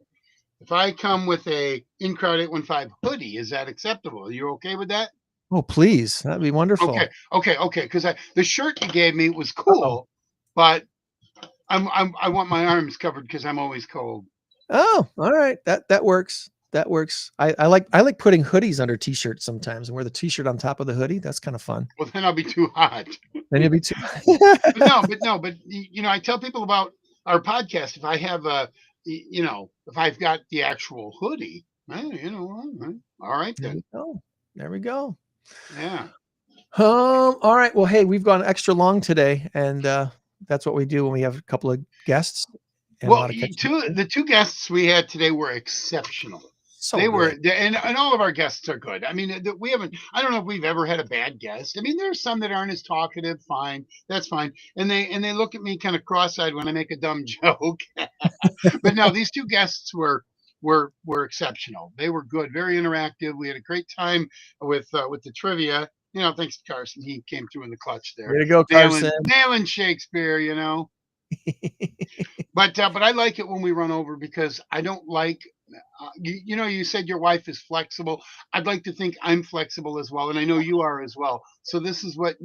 If I come with a In-Crowd 815 hoodie, is that acceptable? Are you okay with that? Oh, please. That'd be wonderful. Okay. Because the shirt you gave me was cool, but I want my arms covered because I'm always cold. Oh, all right. That works. That works. I like putting hoodies under t-shirts sometimes and wear the t-shirt on top of the hoodie. That's kind of fun. Well, then I'll be too hot. Then you'll be too. but I tell people about our podcast. If I have if I've got the actual hoodie, all right then. There we go. Yeah. All right. Well, hey, we've gone extra long today, and that's what we do when we have a couple of guests. Well, the two guests we had today were exceptional. So they were, good. and all of our guests are good. I mean, I don't know if we've ever had a bad guest. I mean, there's some that aren't as talkative. Fine, that's fine. And they look at me kind of cross-eyed when I make a dumb joke. But no, these two guests were exceptional. They were good, very interactive. We had a great time with the trivia. Thanks to Carson, he came through in the clutch there. Way to go, Carson. Nailing Shakespeare, But I like it when we run over because I don't like. You said your wife is flexible. I'd like to think I'm flexible as well, and I know you are as well. So that's what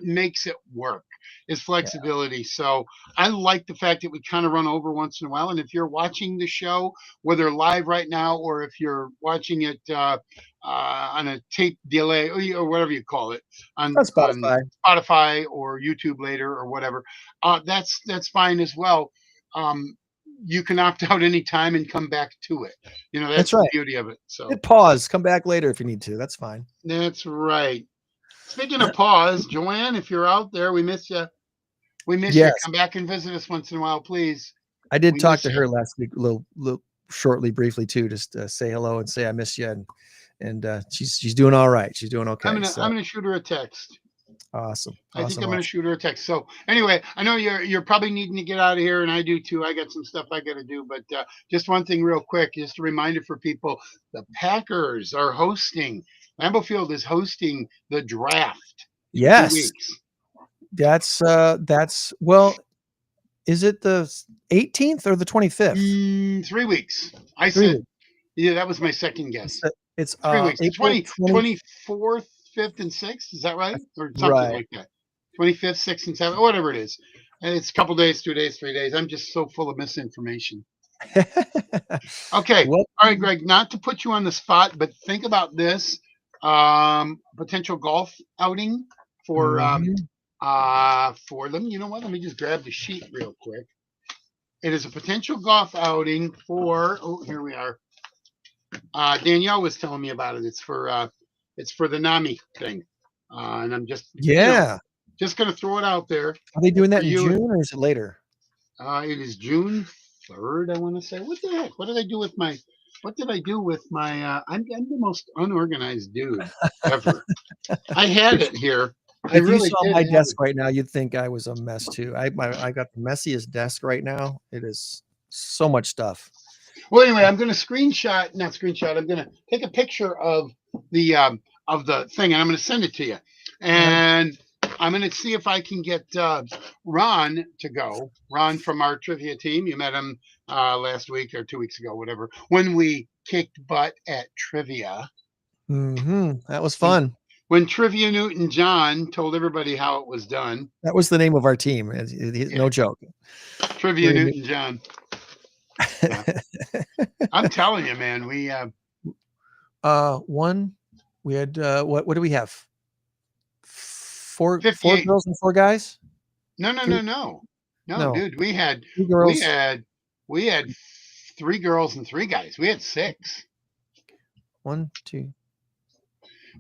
makes it work is flexibility. Yeah. So I like the fact that we kind of run over once in a while. And if you're watching the show, whether live right now or if you're watching it on a tape delay or whatever you call it on Spotify or YouTube later or whatever, that's fine as well. you can opt out anytime and come back to it. You know, that's That's right. the beauty of it. So Hit pause. Come back later if you need to. That's fine. that's right. Speaking of pause, Joanne, if you're out there, we miss you. We miss you. Yes. Come back and visit us once in a while, please. I did We talk miss to you. her last week, a little shortly, briefly too, just say hello and say I miss you, and she's doing all right. She's doing okay. I'm gonna shoot her a text. Awesome. I think I'm gonna shoot her a text. So anyway, I know you're probably needing to get out of here, and I do too. I got some stuff I got to do, but just one thing real quick, just a reminder for people: the Packers are hosting. Lambeau Field is hosting the draft. In 2 Yes, weeks. that's well. Is it the 18th or the 25th? 3 weeks. I 3 said, weeks. yeah, that was my second guess. It's 3 weeks. April 24th, 5th, and 6th. Is that right? Or something Right. like that. 25th, 6th, and 7th, whatever it is. And it's a couple days, 2 days, 3 days. I'm just so full of misinformation. Okay. What? All right, Greg, not to put you on the spot, but think about this. Potential golf outing for them. You know what? Let me just grab the sheet real quick. It is a potential golf outing for, here we are. Danielle was telling me about it. It's for the NAMI thing. And I'm just, just going to throw it out there. Are they doing that in you. June or is it later? It is June 3rd, I want to say. What the heck? What did I do with my, I'm the most unorganized dude ever. I had it here. If you saw my desk right now, you'd think I was a mess too. I got the messiest desk right now. It is so much stuff. Well, anyway, I'm going to I'm going to take a picture of the thing, and I'm going to send it to you. And I'm going to see if I can get Ron to go. Ron from our trivia team. You met him last week or 2 weeks ago, whatever, when we kicked butt at trivia. That was fun. When Trivia Newton John told everybody how it was done. That was the name of our team. No joke. Trivia Newton John. Yeah. I'm telling you, man, we had what do we have? Four girls and 4 guys? No, dude. We had 2 girls. We had 3 girls and 3 guys. We had 6. 1, 2.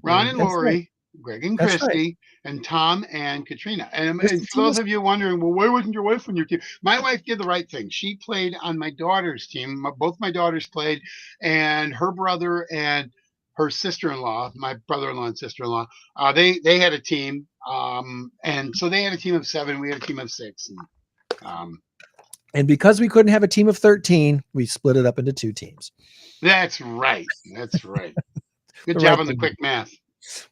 Ron and Lori, right. Greg and That's Christy, right. and Tom and Katrina. And for those of you wondering, well, why wasn't your wife on your team? My wife did the right thing. She played on my daughter's team. Both my daughters played, and her brother and her sister-in-law, my brother-in-law and sister-in-law, they had a team. And so they had a team of 7. We had a team of 6. And because we couldn't have a team of 13, we split it up into 2 teams. That's right. That's right. Good The job right on the thing. quick math.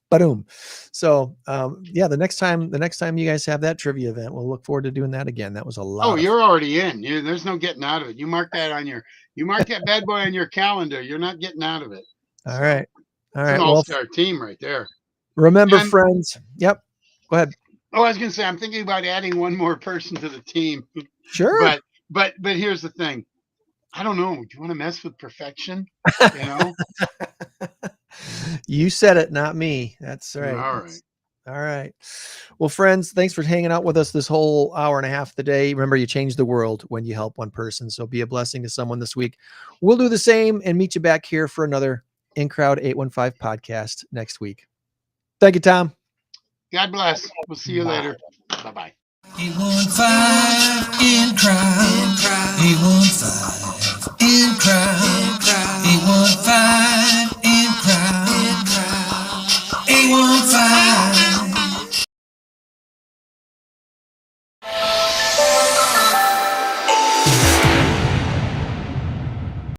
Boom. So the next time you guys have that trivia event, we'll look forward to doing that again. That was a lot. Oh, you're already in. There's no getting out of it. You mark that bad boy on your calendar. You're not getting out of it. All right. All right. It's an Well, all-star team right there. remember, friends. Yep. Go ahead. Oh, I was going to say, I'm thinking about adding one more person to the team. Sure. But here's the thing. I don't know. Do you want to mess with perfection? You know? You said it, not me. That's right. All right. All right. Well, friends, thanks for hanging out with us this whole hour and a half of the day. Remember, you change the world when you help one person. So be a blessing to someone this week. We'll do the same and meet you back here for another In Crowd 815 podcast next week. Thank you, Tom. God bless. We'll see you later. Bye-bye. 815 in crowd. 815 in crowd. 815